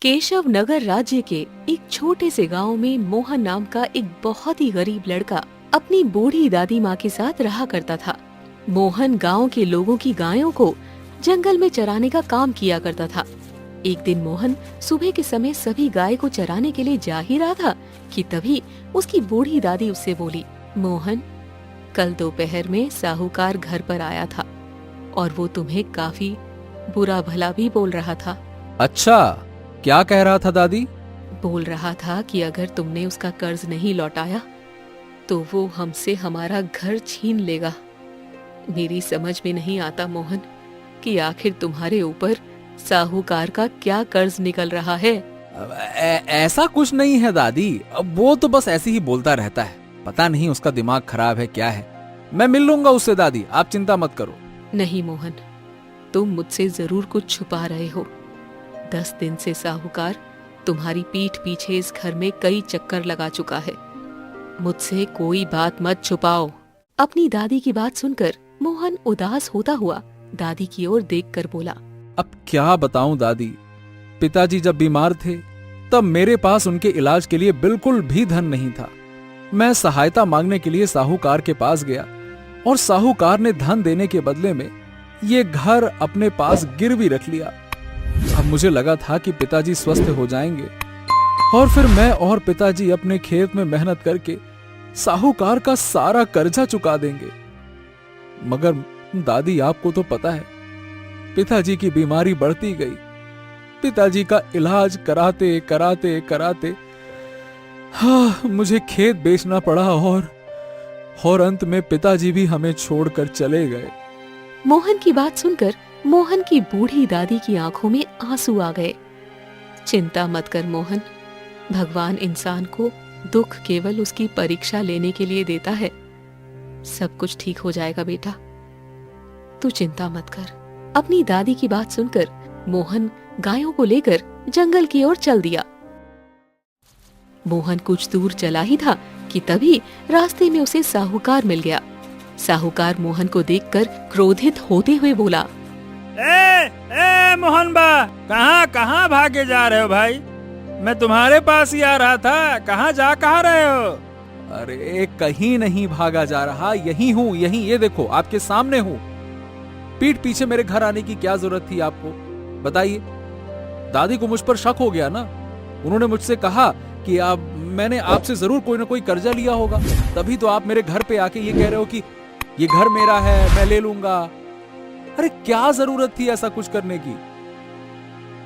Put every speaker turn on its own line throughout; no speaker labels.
केशव नगर राज्य के एक छोटे से गांव में मोहन नाम का एक बहुत ही गरीब लड़का अपनी बूढ़ी दादी माँ के साथ रहा करता था। मोहन गांव के लोगों की गायों को जंगल में चराने का काम किया करता था। एक दिन मोहन सुबह के समय सभी गाय को चराने के लिए जा ही रहा था कि तभी उसकी बूढ़ी दादी उससे बोली, मोहन, कल दोपहर में साहूकार घर पर आया था और वो तुम्हें काफी बुरा भला भी बोल रहा था।
अच्छा, क्या कह रहा था दादी?
बोल रहा था कि अगर तुमने उसका कर्ज नहीं लौटाया तो वो हमसे हमारा घर छीन लेगा। मेरी समझ में नहीं आता मोहन कि आखिर तुम्हारे ऊपर साहूकार का क्या कर्ज निकल रहा है।
ऐसा कुछ नहीं है दादी, वो तो बस ऐसे ही बोलता रहता है। पता नहीं उसका दिमाग खराब है क्या है। मैं मिल लूंगा उससे दादी, आप चिंता मत करो।
नहीं मोहन, तुम मुझसे जरूर कुछ छुपा रहे हो। 10 दिन से साहूकार तुम्हारी पीठ पीछे इस घर में कई चक्कर लगा चुका है। मुझसे कोई बात मत छुपाओ। अपनी दादी की बात सुनकर मोहन उदास होता हुआ दादी की ओर देखकर बोला,
अब क्या बताऊं दादी, पिताजी जब बीमार थे तब मेरे पास उनके इलाज के लिए बिल्कुल भी धन नहीं था। मैं सहायता मांगने के लिए साहूकार के पास गया और साहूकार ने धन देने के बदले में ये घर अपने पास गिरवी रख लिया। अब मुझे लगा था कि पिताजी स्वस्थ हो जाएंगे और फिर मैं और पिताजी अपने खेत में मेहनत करके साहूकार का सारा कर्जा चुका देंगे। मगर दादी, आपको तो पता है, पिताजी की बीमारी बढ़ती गई। पिताजी का इलाज कराते कराते कराते मुझे खेत बेचना पड़ा और अंत में पिताजी भी हमें छोड़कर चले गए।
मोहन की बात सुनकर मोहन की बूढ़ी दादी की आंखों में आंसू आ गए। चिंता मत कर मोहन, भगवान इंसान को दुख केवल उसकी परीक्षा लेने के लिए देता है। सब कुछ ठीक हो जाएगा बेटा, तू चिंता मत कर। अपनी दादी की बात सुनकर मोहन गायों को लेकर जंगल की ओर चल दिया। मोहन कुछ दूर चला ही था कि तभी रास्ते में उसे साहूकार मिल गया। साहूकार मोहन को देखकर क्रोधित होते हुए बोला,
ए मोहन बा, कहाँ भागे जा रहे हो भाई? मैं तुम्हारे पास ही आ रहा था। कहाँ रहे हो?
अरे कहीं नहीं भागा जा रहा, यहीं हूँ, यहीं, ये देखो आपके सामने हूँ। पीठ पीछे मेरे घर आने की क्या जरूरत थी आपको, बताइए? दादी को मुझ पर शक हो गया ना। उन्होंने मुझसे कहा कि मैंने आपसे जरूर कोई ना कोई कर्जा लिया होगा, तभी तो आप मेरे घर पे आके ये कह रहे हो कि ये घर मेरा है, मैं ले लूंगा। अरे क्या जरूरत थी ऐसा कुछ करने की?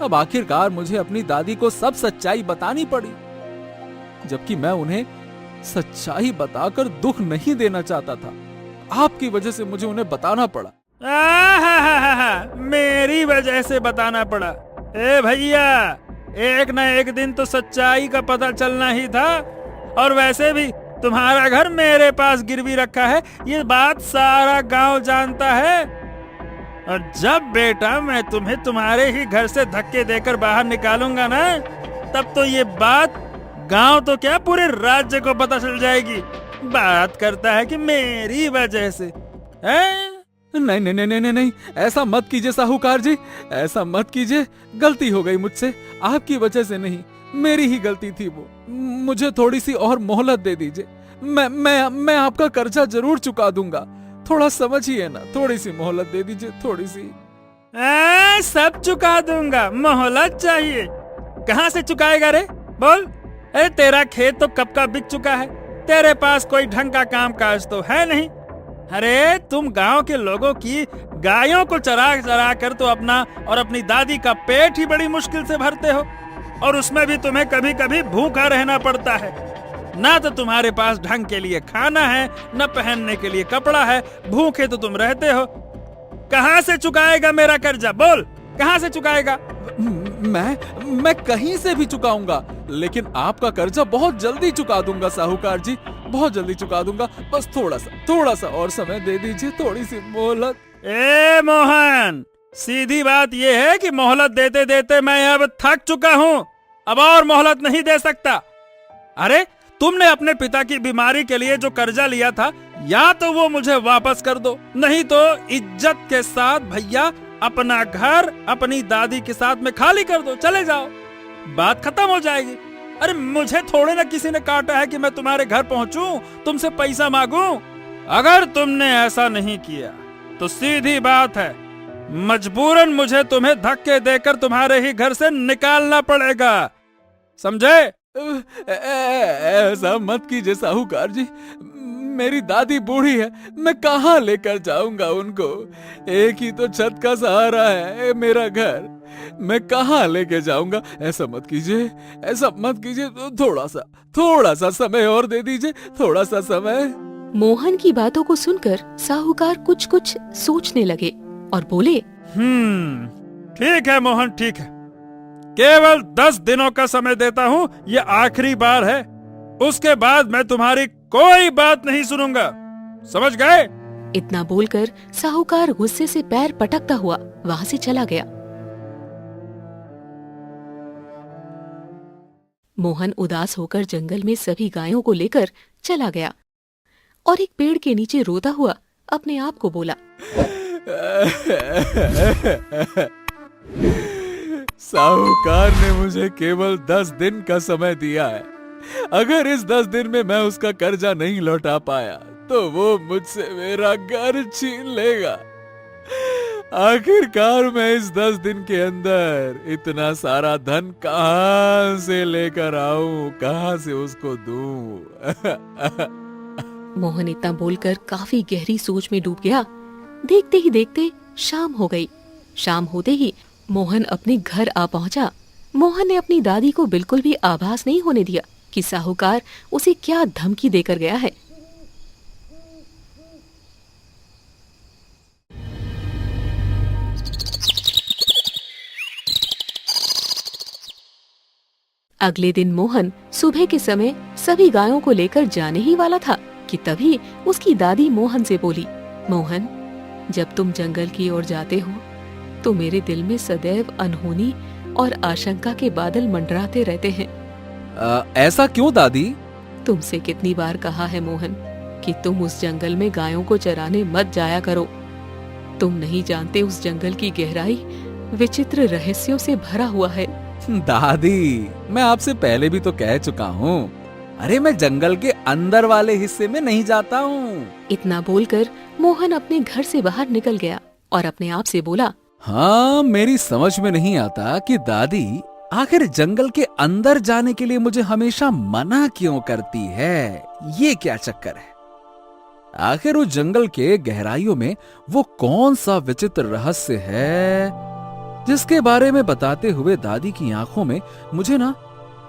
अब आखिरकार मुझे अपनी दादी को सब सच्चाई बतानी पड़ी, जबकि मैं उन्हें सच्चाई बताकर दुख नहीं देना चाहता था। आपकी वजह से मुझे उन्हें बताना पड़ा।
मेरी वजह से बताना पड़ा? ए भैया, एक न एक दिन तो सच्चाई का पता चलना ही था। और वैसे भी तुम्हारा घर मेरे पास गिरवी रखा है, ये बात सारा गांव जानता है। और जब बेटा मैं तुम्हें तुम्हारे ही घर से धक्के देकर बाहर निकालूंगा ना, तब तो ये बात गांव तो क्या पूरे राज्य को पता चल जाएगी। बात करता है कि मेरी वजह से है?
नहीं नहीं नहीं नहीं नहीं, ऐसा मत कीजिए साहूकार जी, ऐसा मत कीजिए। गलती हो गई मुझसे, आपकी वजह से नहीं, मेरी ही गलती थी वो। मुझे थोड़ी सी और मोहलत दे दीजिए। मैं आपका कर्जा जरूर चुका दूंगा। थोड़ा समझिए ना, थोड़ी सी मोहलत दे दीजिए, थोड़ी सी।
सब चुका दूंगा, मोहलत चाहिए? कहाँ से चुकाएगा रे, बोल? अरे तेरा खेत तो कब का बिक चुका है, तेरे पास कोई ढंग का काम काज तो है नहीं। अरे तुम गांव के लोगों की गायों को चरा कर तो अपना और अपनी दादी का पेट ही बड़ी मुश्किल से भरते हो, और उसमें भी तुम्हें कभी कभी भूखा रहना पड़ता है। ना तो तुम्हारे पास ढंग के लिए खाना है, न पहनने के लिए कपड़ा है, भूखे तो तुम रहते हो। कहाँ से चुकाएगा मेरा कर्जा, बोल? कहाँ से चुकाएगा?
मैं कहीं से भी चुकाऊंगा, लेकिन आपका कर्जा बहुत जल्दी चुका दूंगा साहूकार जी, बहुत जल्दी चुका दूंगा। बस थोड़ा सा और समय दे दीजिए, थोड़ी सी मोहलत।
ए मोहन, सीधी बात यह है कि मोहलत देते देते मैं अब थक चुका हूँ, अब और मोहलत नहीं दे सकता। अरे तुमने अपने पिता की बीमारी के लिए जो कर्जा लिया था, या तो वो मुझे वापस कर दो, नहीं तो इज्जत के साथ भैया अपना घर अपनी दादी के साथ में खाली कर दो, चले जाओ। बात खत्म हो जाएगी। अरे मुझे थोड़े ना किसी ने काटा है कि मैं तुम्हारे घर पहुंचूं, तुमसे पैसा मांगूं। अगर तुमने ऐसा नहीं किया तो सीधी बात है, मजबूरन मुझे तुम्हें धक्के देकर तुम्हारे ही घर से निकालना पड़ेगा, समझे?
ऐसा मत कीजिए साहूकार जी, मेरी दादी बूढ़ी है, मैं कहाँ लेकर जाऊंगा उनको? एक ही तो छत का सहारा है मेरा घर, मैं कहाँ लेके जाऊंगा? ऐसा मत कीजिए, ऐसा मत कीजिए, थोड़ा सा समय और दे दीजिए, थोड़ा सा समय।
मोहन की बातों को सुनकर साहूकार कुछ कुछ सोचने लगे और बोले,
ठीक है मोहन, ठीक है, केवल 10 दिनों का समय देता हूँ, ये आखिरी बार है, उसके बाद मैं तुम्हारी कोई बात नहीं सुनूंगा, समझ गए?
इतना बोलकर साहूकार गुस्से से पैर पटकता हुआ वहाँ से चला गया। मोहन उदास होकर जंगल में सभी गायों को लेकर चला गया और एक पेड़ के नीचे रोता हुआ अपने आप को बोला,
साहूकार ने मुझे केवल 10 दिन का समय दिया है, अगर इस 10 दिन में मैं उसका कर्जा नहीं लौटा पाया तो वो मुझसे मेरा घर छीन लेगा। आखिरकार मैं इस 10 दिन के अंदर इतना सारा धन कहां से लेकर आऊं, कहां से उसको दूं?
मोहन इतना बोलकर काफी गहरी सोच में डूब गया। देखते ही देखते शाम हो गई। शाम होते ही मोहन अपने घर आ पहुंचा। मोहन ने अपनी दादी को बिल्कुल भी आभास नहीं होने दिया कि साहूकार उसे क्या धमकी देकर गया है। अगले दिन मोहन सुबह के समय सभी गायों को लेकर जाने ही वाला था कि तभी उसकी दादी मोहन से बोली, मोहन, जब तुम जंगल की ओर जाते हो तो मेरे दिल में सदैव अनहोनी और आशंका के बादल मंडराते रहते हैं।
ऐसा क्यों दादी?
तुमसे कितनी बार कहा है मोहन कि तुम उस जंगल में गायों को चराने मत जाया करो। तुम नहीं जानते उस जंगल की गहराई विचित्र रहस्यों से भरा हुआ है।
दादी, मैं आपसे पहले भी तो कह चुका हूँ, अरे मैं जंगल के अंदर वाले हिस्से में नहीं जाता हूँ।
इतना बोलकर मोहन अपने घर से बाहर निकल गया और अपने आप से बोला,
हाँ, मेरी समझ में नहीं आता कि दादी आखिर जंगल के अंदर जाने के लिए मुझे हमेशा मना क्यों करती है। ये क्या चक्कर है? आखिर उस जंगल के गहराइयों में वो कौन सा विचित्र रहस्य है जिसके बारे में बताते हुए दादी की आंखों में मुझे ना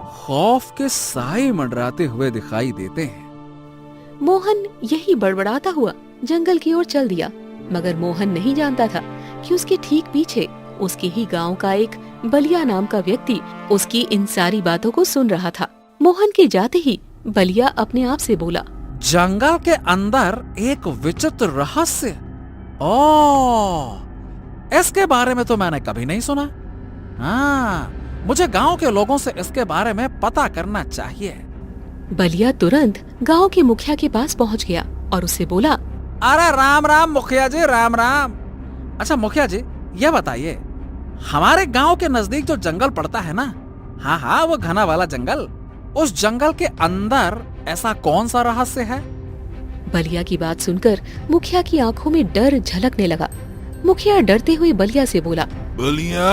खौफ के साए मंडराते हुए दिखाई देते हैं।
मोहन यही बड़बड़ाता हुआ जंगल की ओर चल दिया, मगर मोहन नहीं जानता था कि उसके ठीक पीछे उसके ही गांव का एक बलिया नाम का व्यक्ति उसकी इन सारी बातों को सुन रहा था। मोहन के जाते ही बलिया अपने आप से बोला,
जंगल के अंदर एक विचित्र रहस्य, ओह, इसके बारे में तो मैंने कभी नहीं सुना। हाँ, मुझे गांव के लोगों से इसके बारे में पता करना चाहिए।
बलिया तुरंत गांव के मुखिया के पास पहुंच गया और उससे बोला,
अरे राम राम मुखिया जी, राम राम। अच्छा मुखिया जी, ये बताइए, हमारे गांव के नजदीक जो जंगल पड़ता है ना, हाँ, वो घना वाला जंगल, उस जंगल के अंदर ऐसा कौन सा रहस्य है?
बलिया की बात सुनकर मुखिया की आंखों में डर झलकने लगा। मुखिया डरते हुए बलिया से बोला,
बलिया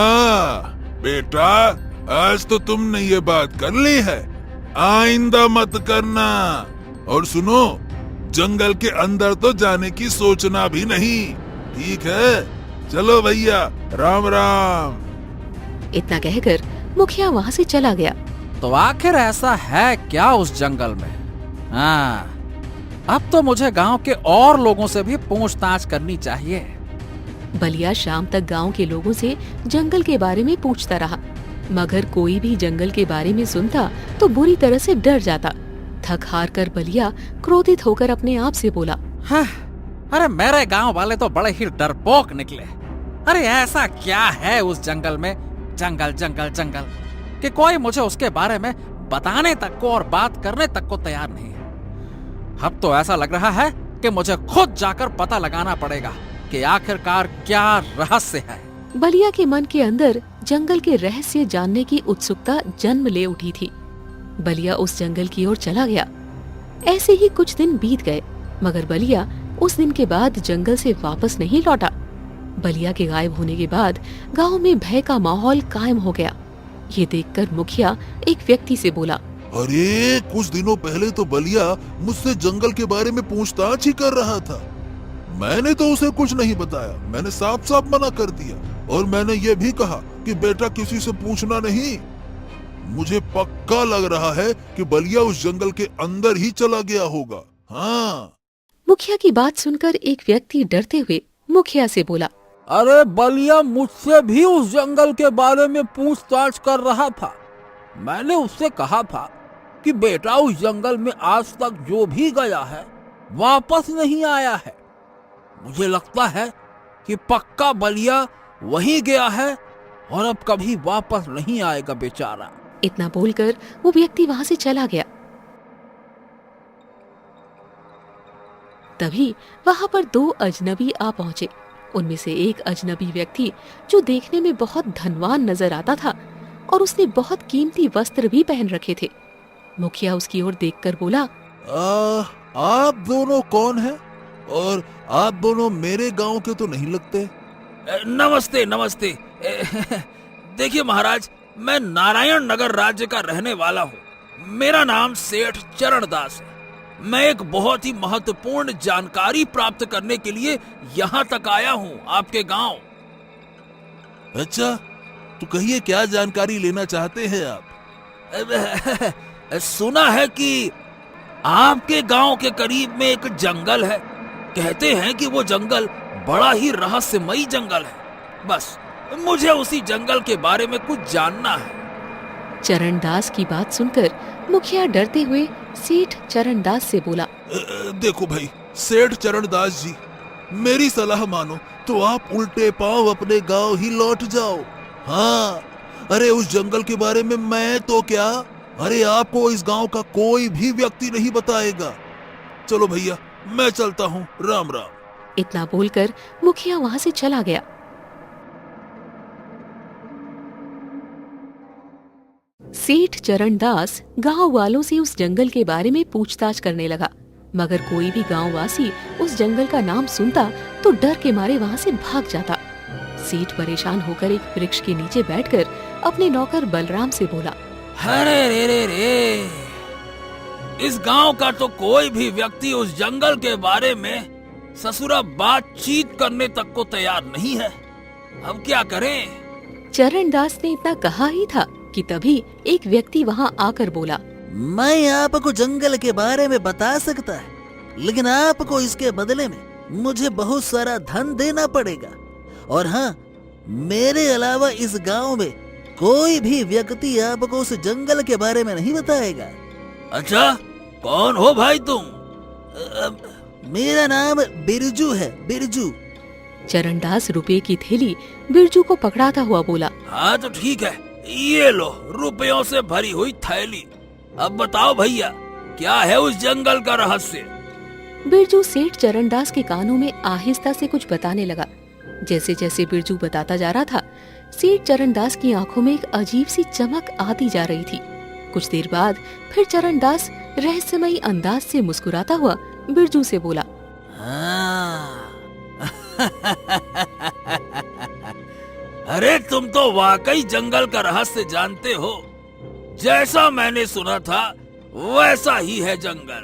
बेटा, आज तो तुमने ये बात कर ली है, आइंदा मत करना। और सुनो, जंगल के अंदर तो जाने की सोचना भी नहीं, ठीक है? चलो भैया, राम राम।
इतना कहकर मुखिया वहाँ से चला गया।
तो आखिर ऐसा है क्या उस जंगल में? हाँ, अब तो मुझे गांव के और लोगों से भी पूछताछ करनी चाहिए।
बलिया शाम तक गांव के लोगों से जंगल के बारे में पूछता रहा, मगर कोई भी जंगल के बारे में सुनता तो बुरी तरह से डर जाता। थक हार कर बलिया क्रोधित होकर अपने आप से बोला,
हाँ, अरे मेरे गांव वाले तो बड़े ही डरपोक निकले। अरे ऐसा क्या है उस जंगल में, जंगल जंगल जंगल, कि कोई मुझे उसके बारे में बताने तक को और बात करने तक को तैयार नहीं है। अब तो ऐसा लग रहा है कि मुझे खुद जाकर पता लगाना पड़ेगा कि आखिरकार क्या रहस्य है।
बलिया के मन के अंदर जंगल के रहस्य जानने की उत्सुकता जन्म ले उठी थी। बलिया उस जंगल की ओर चला गया। ऐसे ही कुछ दिन बीत गए, मगर बलिया उस दिन के बाद जंगल से वापस नहीं लौटा। बलिया के गायब होने के बाद गांव में भय का माहौल कायम हो गया। ये देखकर मुखिया एक व्यक्ति से बोला,
अरे कुछ दिनों पहले तो बलिया मुझसे जंगल के बारे में पूछताछ ही कर रहा था। मैंने तो उसे कुछ नहीं बताया। मैंने साफ साफ मना कर दिया और मैंने ये भी कहा कि बेटा किसी से पूछना नहीं। मुझे पक्का लग रहा है कि बलिया उस जंगल के अंदर ही चला गया होगा। हाँ।
मुखिया की बात सुनकर एक व्यक्ति डरते हुए मुखिया से बोला,
अरे बलिया मुझसे भी उस जंगल के बारे में पूछताछ कर रहा था। मैंने उससे कहा था कि बेटा उस जंगल में आज तक जो भी गया है वापस नहीं आया है। मुझे लगता है कि पक्का बलिया वहीं गया है और अब कभी वापस नहीं आएगा बेचारा।
इतना बोलकर वो व्यक्ति वहाँ से चला गया। तभी वहाँ पर दो अजनबी आ पहुँचे। उनमें से एक अजनबी व्यक्ति जो देखने में बहुत धनवान नजर आता था और उसने बहुत कीमती वस्त्र भी पहन रखे थे। मुखिया उसकी ओर देखकर बोला,
आप दोनों कौन हैं? और आप दोनों मेरे गांव के तो नहीं लगते।
नमस्ते नमस्ते। देखिए महाराज, मैं नारायण नगर राज्य का रहने वाला हूँ। मेरा नाम सेठ चरणदास है। मैं एक बहुत ही महत्वपूर्ण जानकारी प्राप्त करने के लिए यहाँ तक आया हूँ, आपके गांव।
अच्छा, तो कहिए क्या जानकारी लेना चाहते हैं आप?
सुना है कि आपके गांव के करीब में एक जंगल है। कहते हैं कि वो जंगल बड़ा ही रहस्यमयी जंगल है। बस मुझे उसी जंगल के बारे में कुछ जानना है।
चरणदास की बात सुनकर मुखिया डरते हुए सेठ चरणदास से बोला,
देखो भाई सेठ चरणदास जी, मेरी सलाह मानो तो आप उल्टे पांव अपने गांव ही लौट जाओ। हाँ, अरे उस जंगल के बारे में मैं तो क्या, अरे आपको इस गांव का कोई भी व्यक्ति नहीं बताएगा। चलो भैया, मैं चलता हूँ, राम राम।
इतना बोलकर मुखिया वहाँ से चला गया। सेठ चरणदास गांव वालों से उस जंगल के बारे में पूछताछ करने लगा, मगर कोई भी गांववासी उस जंगल का नाम सुनता तो डर के मारे वहाँ से भाग जाता। सेठ परेशान होकर एक वृक्ष के नीचे बैठकर अपने नौकर बलराम से बोला,
अरे रे रे रे, इस गांव का तो कोई भी व्यक्ति उस जंगल के बारे में ससुरा बातचीत करने तक को तैयार नहीं है। अब क्या करें?
चरणदास ने इतना कहा ही था कि तभी एक व्यक्ति वहाँ आकर बोला,
मैं आपको जंगल के बारे में बता सकता है, लेकिन आपको इसके बदले में मुझे बहुत सारा धन देना पड़ेगा। और हाँ, मेरे अलावा इस गांव में कोई भी व्यक्ति आपको उस जंगल के बारे में नहीं बताएगा।
अच्छा, कौन हो भाई तुम?
मेरा नाम बिरजू है, बिरजू।
चरणदास रुपए की थैली बिरजू को पकड़ाता हुआ बोला,
हाँ तो ठीक है, ये लो रुपयों से भरी हुई थैली। अब बताओ भैया, क्या है उस जंगल का रहस्य?
बिरजू सेठ चरणदास के कानों में आहिस्ता से कुछ बताने लगा। जैसे जैसे बिरजू बताता जा रहा था, सेठ चरणदास की आंखों में एक अजीब सी चमक आती जा रही थी। कुछ देर बाद फिर चरणदास रहस्यमयी अंदाज से मुस्कुराता हुआ बिरजू से बोला,
हाँ। अरे तुम तो वाकई जंगल का रहस्य जानते हो। जैसा मैंने सुना था वैसा ही है जंगल।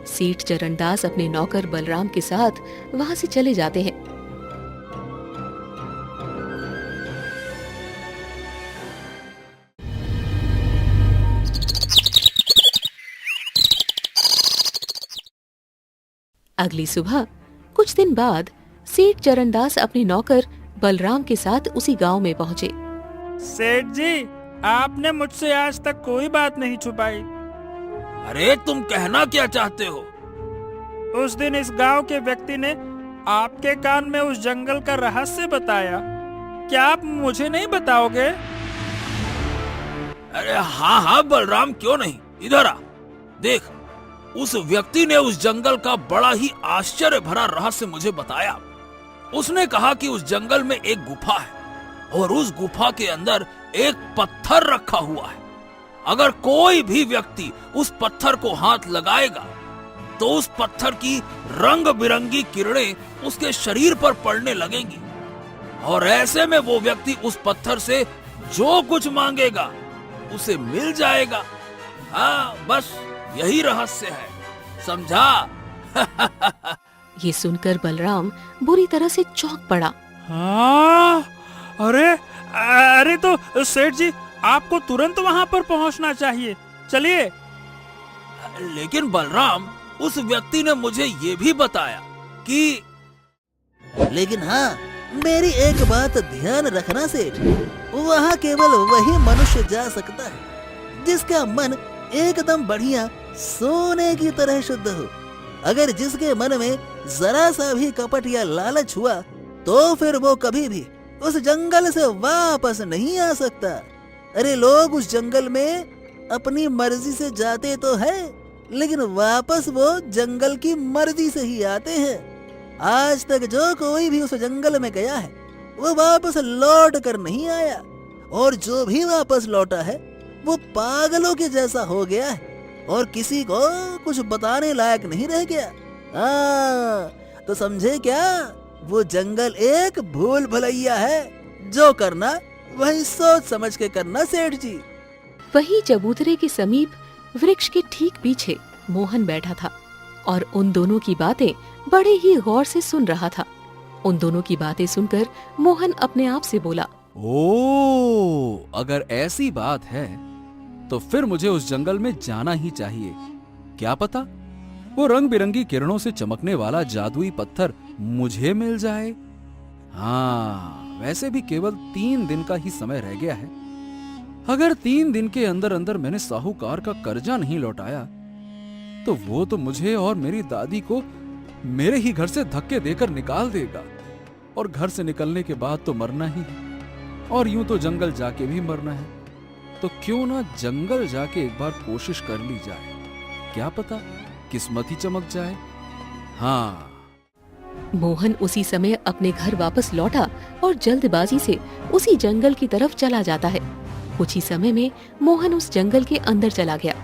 सेठ चरणदास अपने नौकर बलराम के साथ वहाँ से चले जाते हैं। अगली सुबह कुछ दिन बाद सेठ चरणदास अपने नौकर बलराम के साथ उसी गांव में पहुँचे।
सेठ जी, आपने मुझसे आज तक कोई बात नहीं छुपाई।
अरे तुम कहना क्या चाहते हो?
उस दिन इस गांव के व्यक्ति ने आपके कान में उस जंगल का रहस्य बताया। क्या आप मुझे नहीं बताओगे?
अरे हाँ हाँ बलराम, क्यों नहीं, इधर आ। देख, उस व्यक्ति ने उस जंगल का बड़ा ही आश्चर्य भरा रहस्य मुझे बताया। उसने कहा कि उस जंगल में एक गुफा है और उस गुफा के अंदर एक पत्थर रखा हुआ है। अगर कोई भी व्यक्ति उस पत्थर को हाथ लगाएगा तो उस पत्थर की रंग बिरंगी किरणें उसके शरीर पर पड़ने लगेंगी और ऐसे में वो व्यक्ति उस पत्थर से जो कुछ मांगेगा उसे मिल जाएगा। हाँ, बस यही रहस्य है, समझा?
ये सुनकर बलराम बुरी तरह से चौंक पड़ा।
हाँ, अरे तो सेठ जी, आपको तुरंत वहाँ पर पहुँचना चाहिए। चलिए।
लेकिन बलराम, उस व्यक्ति ने मुझे ये भी बताया कि
लेकिन हाँ, मेरी एक बात ध्यान रखना सेठ, वहाँ केवल वही मनुष्य जा सकता है जिसका मन एकदम बढ़िया सोने की तरह शुद्ध हो। अगर जिसके मन में जरा सा भी कपट या लालच हुआ तो फिर वो कभी भी उस जंगल से वापस नहीं आ सकता। अरे लोग उस जंगल में अपनी मर्जी से जाते तो है, लेकिन वापस वो जंगल की मर्जी से ही आते हैं। आज तक जो कोई भी उस जंगल में गया है वो वापस लौट कर नहीं आया, और जो भी वापस लौटा है वो पागलों के जैसा हो गया है और किसी को कुछ बताने लायक नहीं रह गया। तो समझे क्या, वो जंगल एक भूल भुलैया है। जो करना वही सोच समझ के करना सेठ जी।
वही चबूतरे के समीप वृक्ष के ठीक पीछे मोहन बैठा था और उन दोनों की बातें बड़े ही गौर से सुन रहा था। उन दोनों की बातें सुनकर मोहन अपने आप से बोला,
ओ, अगर ऐसी बात है तो फिर मुझे उस जंगल में जाना ही चाहिए। क्या पता वो रंग बिरंगी किरणों से चमकने वाला जादुई पत्थर मुझे मिल जाए। हाँ, वैसे भी केवल 3 दिन का ही समय रह गया है। अगर 3 दिन के अंदर अंदर मैंने साहूकार का कर्जा नहीं लौटाया तो वो तो मुझे और मेरी दादी को मेरे ही घर से धक्के देकर निकाल देगा, और घर से निकलने के बाद तो मरना ही है, और यूं तो जंगल जाके भी मरना है। तो क्यों ना जंगल जाके एक बार कोशिश कर ली जाए, क्या पता किस्मत ही चमक जाए। हाँ।
मोहन उसी समय अपने घर वापस लौटा और जल्दबाजी से उसी जंगल की तरफ चला जाता है। कुछ ही समय में मोहन उस जंगल के अंदर चला गया।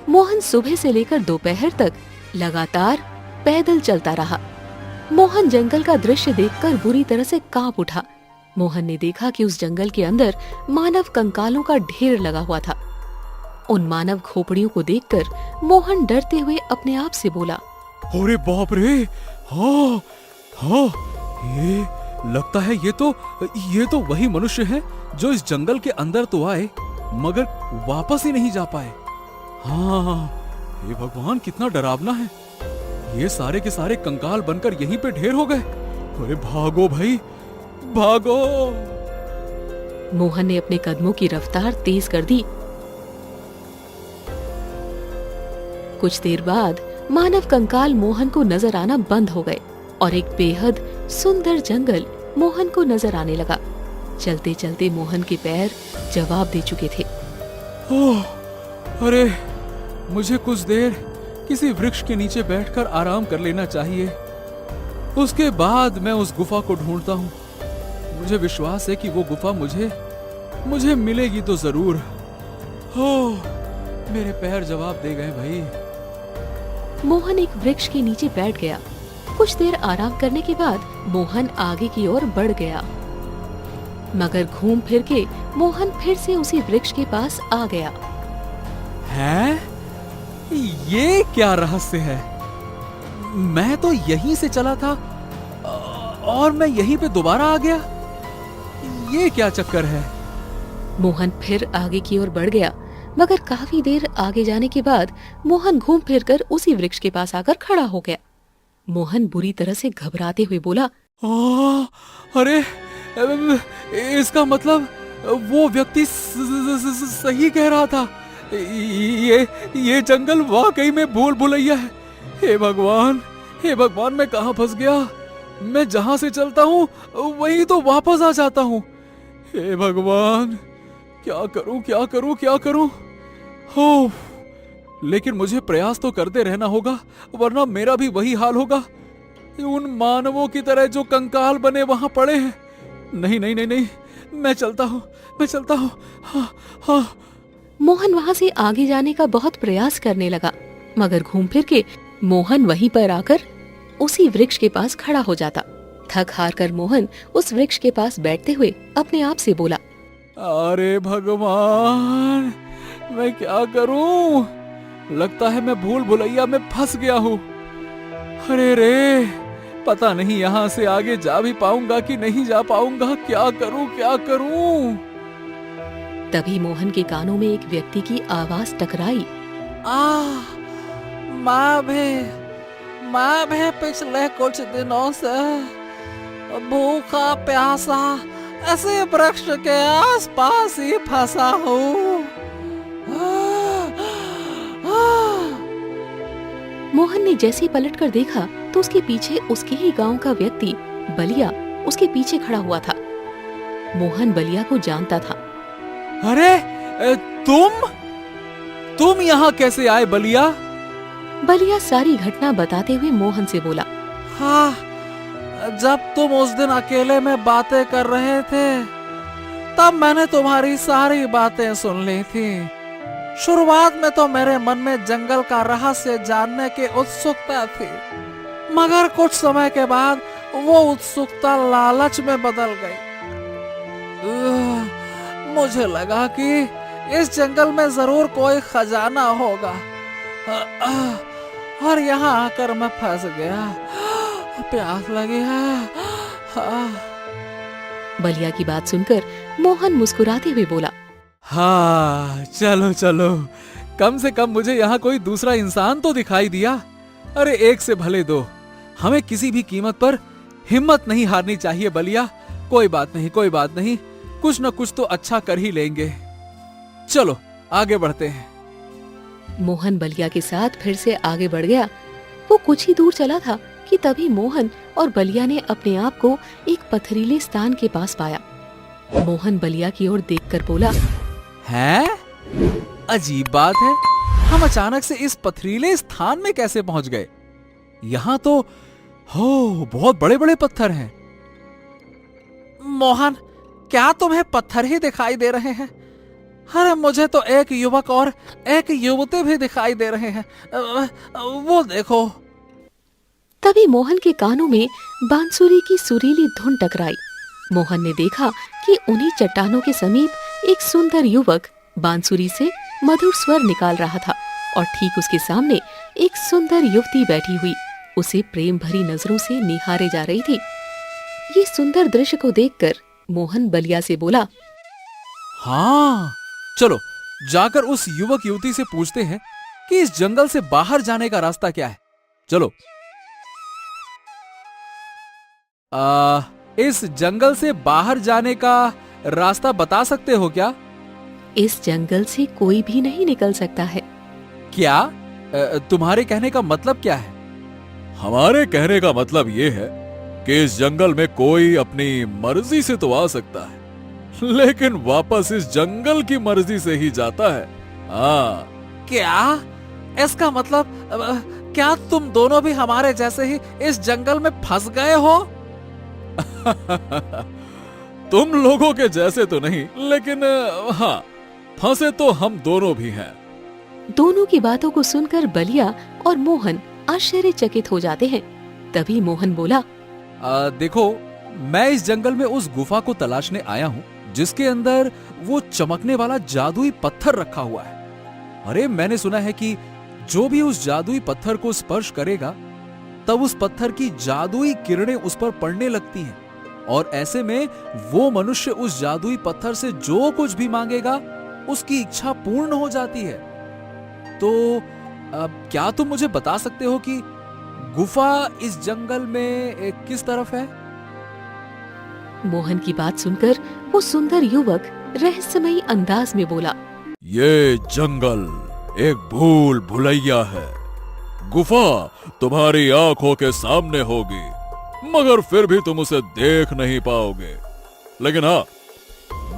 मोहन सुबह से लेकर दोपहर तक लगातार पैदल चलता रहा। मोहन जंगल का दृश्य देखकर बुरी तरह से कांप उठा। मोहन ने देखा कि उस जंगल के अंदर मानव कंकालों का ढेर लगा हुआ था। उन मानव खोपड़ियों को देखकर मोहन डरते हुए अपने आप से बोला,
अरे बाप रे, हाँ हाँ, ये लगता है ये तो वही मनुष्य हैं जो इस जंगल के अंदर तो आए मगर वापस ही नहीं जा पाए। हाँ, ये भगवान कितना डरावना है। ये सारे के सारे कंकाल बनकर यहीं पे ढेर हो गए। अरे भागो भाई, भागो।
मोहन ने अपने कदमों की रफ्तार तेज कर दी। कुछ देर बाद मानव कंकाल मोहन को नजर आना बंद हो गए और एक बेहद सुंदर जंगल मोहन को नजर आने लगा। चलते चलते मोहन के पैर जवाब दे चुके थे।
ओह, अरे मुझे कुछ देर किसी वृक्ष के नीचे बैठकर आराम कर लेना चाहिए। उसके बाद मैं उस गुफा को ढूंढता हूँ। मुझे विश्वास है कि वो गुफा मुझे मिलेगी तो जरूर। ओह, मेरे पैर जवाब दे गए भाई।
मोहन एक वृक्ष के नीचे बैठ गया। कुछ देर आराम करने के बाद मोहन आगे की ओर बढ़ गया, मगर घूम फिर के मोहन फिर से उसी वृक्ष के पास आ गया।
हैं? ये क्या रहस्य है? मैं तो यहीं से चला था और मैं यहीं पे दोबारा आ गया। ये क्या चक्कर है?
मोहन फिर आगे की ओर बढ़ गया, मगर काफी देर आगे जाने के बाद मोहन घूम फिरकर उसी वृक्ष के पास आकर खड़ा हो गया। मोहन बुरी तरह से घबराते हुए बोला,
अरे इसका मतलब वो व्यक्ति सही कह रहा था। ये जंगल वाकई में भूल भुलैया है। हे भगवान, मैं कहाँ फंस गया? मैं जहाँ से चलता हूँ वहीं तो वापस आ जाता हूँ। हे भगवान, क्या करूं? हो, लेकिन मुझे प्रयास तो करते रहना होगा, वरना मेरा भी वही हाल होगा उन मानवों की तरह जो कंकाल बने वहां पड़े हैं। नहीं नहीं नहीं नहीं, मैं चलता हूँ, मैं चलता हूँ। हाँ हाँ।
मोहन वहाँ से आगे जाने का बहुत प्रयास करने लगा, मगर घूम फिर के मोहन वहीं पर आकर उसी वृक्ष के पास खड़ा हो जाता। थक हार कर मोहन उस वृक्ष के पास बैठते हुए अपने आप से बोला,
अरे भगवान, मैं क्या करूं? लगता है मैं भूल भुलैया में फंस गया हूँ। अरे रे, पता नहीं यहाँ से आगे जा भी पाऊंगा कि नहीं जा पाऊंगा। क्या करूं, क्या करूं?
तभी मोहन के कानों में एक व्यक्ति की आवाज टकराई।
मैं भी पिछले कुछ दिनों से भूखा प्यासा ऐसे वृक्ष के आसपास ही फंसा हूँ।
मोहन ने जैसे ही पलटकर देखा तो उसके पीछे उसके ही गांव का व्यक्ति बलिया उसके पीछे खड़ा हुआ था। मोहन बलिया को जानता था।
अरे तुम यहाँ कैसे आए बलिया?
बलिया सारी घटना बताते हुए मोहन से बोला,
हाँ, जब तुम उस दिन अकेले में बातें कर रहे थे तब मैंने तुम्हारी सारी बातें सुन ली थी। शुरुआत में तो मेरे मन में जंगल का रहस्य जानने की उत्सुकता थी, मगर कुछ समय के बाद वो उत्सुकता लालच में बदल गई। मुझे लगा कि इस जंगल में जरूर कोई खजाना होगा, और यहाँ आकर मैं फंस गया। प्यास लगी है।
बलिया की बात सुनकर मोहन मुस्कुराते हुए बोला,
हाँ, चलो चलो, कम से कम मुझे यहाँ कोई दूसरा इंसान तो दिखाई दिया। अरे एक से भले दो, हमें किसी भी कीमत पर हिम्मत नहीं हारनी चाहिए बलिया। कोई बात नहीं, कोई बात नहीं, कुछ न कुछ तो अच्छा कर ही लेंगे। चलो आगे बढ़ते हैं।
मोहन बलिया के साथ फिर से आगे बढ़ गया। वो कुछ ही दूर चला था कि तभी मोहन और बलिया ने अपने आप को एक पथरीले स्थान के पास पाया। मोहन बलिया की ओर देखकर बोला,
हैं? अजीब बात है, हम अचानक से इस पथरीले स्थान में कैसे पहुंच गए? यहाँ तो बहुत बड़े बड़े पत्थर हैं। मोहन, क्या तुम्हें पत्थर ही दिखाई दे रहे हैं? अरे मुझे तो एक युवक और एक युवती भी दिखाई दे रहे हैं। वो देखो।
तभी मोहन के कानों में बांसुरी की सुरीली धुन टकराई। मोहन ने देखा कि उन्हीं चट्टानों के समीप एक सुंदर युवक बांसुरी से मधुर स्वर निकाल रहा था, और ठीक उसके सामने एक सुंदर युवती बैठी हुई उसे प्रेम भरी नजरों से निहारे जा रही थी। ये सुंदर दृश्य को देखकर मोहन बलिया से बोला,
हाँ, चलो जाकर उस युवक युवती से पूछते हैं कि इस जंगल से बाहर जाने का रास्ता क्या है। चलो। इस जंगल से बाहर जाने का रास्ता बता सकते हो क्या?
इस जंगल से कोई भी नहीं निकल सकता है।
क्या? तुम्हारे कहने का मतलब क्या है?
हमारे कहने का मतलब ये है कि इस जंगल में कोई अपनी मर्जी से तो आ सकता है, लेकिन वापस इस जंगल की मर्जी से ही जाता है। हाँ।
क्या? इसका मतलब क्या तुम दोनों भी हमारे जैसे ही इस जंगल में फंस गए हो?
तुम लोगों के जैसे तो नहीं, लेकिन हाँ, फंसे तो हम दोनों भी हैं।
दोनों की बातों को सुनकर बलिया और मोहन आश्चर्यचकित हो जाते हैं। तभी मोहन बोला,
देखो, मैं इस जंगल में उस गुफा को तलाशने आया हूँ जिसके अंदर वो चमकने वाला जादुई पत्थर रखा हुआ है। अरे मैंने सुना है कि जो भी उस जादुई पत्थर को स्पर्श करेगा तब उस पत्थर की जादुई किरणें उस पर पड़ने लगती हैं, और ऐसे में वो मनुष्य उस जादुई पत्थर से जो कुछ भी मांगेगा उसकी इच्छा पूर्ण हो जाती है। तो क्या तुम मुझे बता सकते हो कि गुफा इस जंगल में किस तरफ है?
मोहन की बात सुनकर वो सुंदर युवक रहस्यमयी अंदाज में बोला,
ये जंगल एक भूल भुलैया है। गुफा तुम्हारी आंखों के सामने होगी, मगर फिर भी तुम उसे देख नहीं पाओगे। लेकिन हाँ,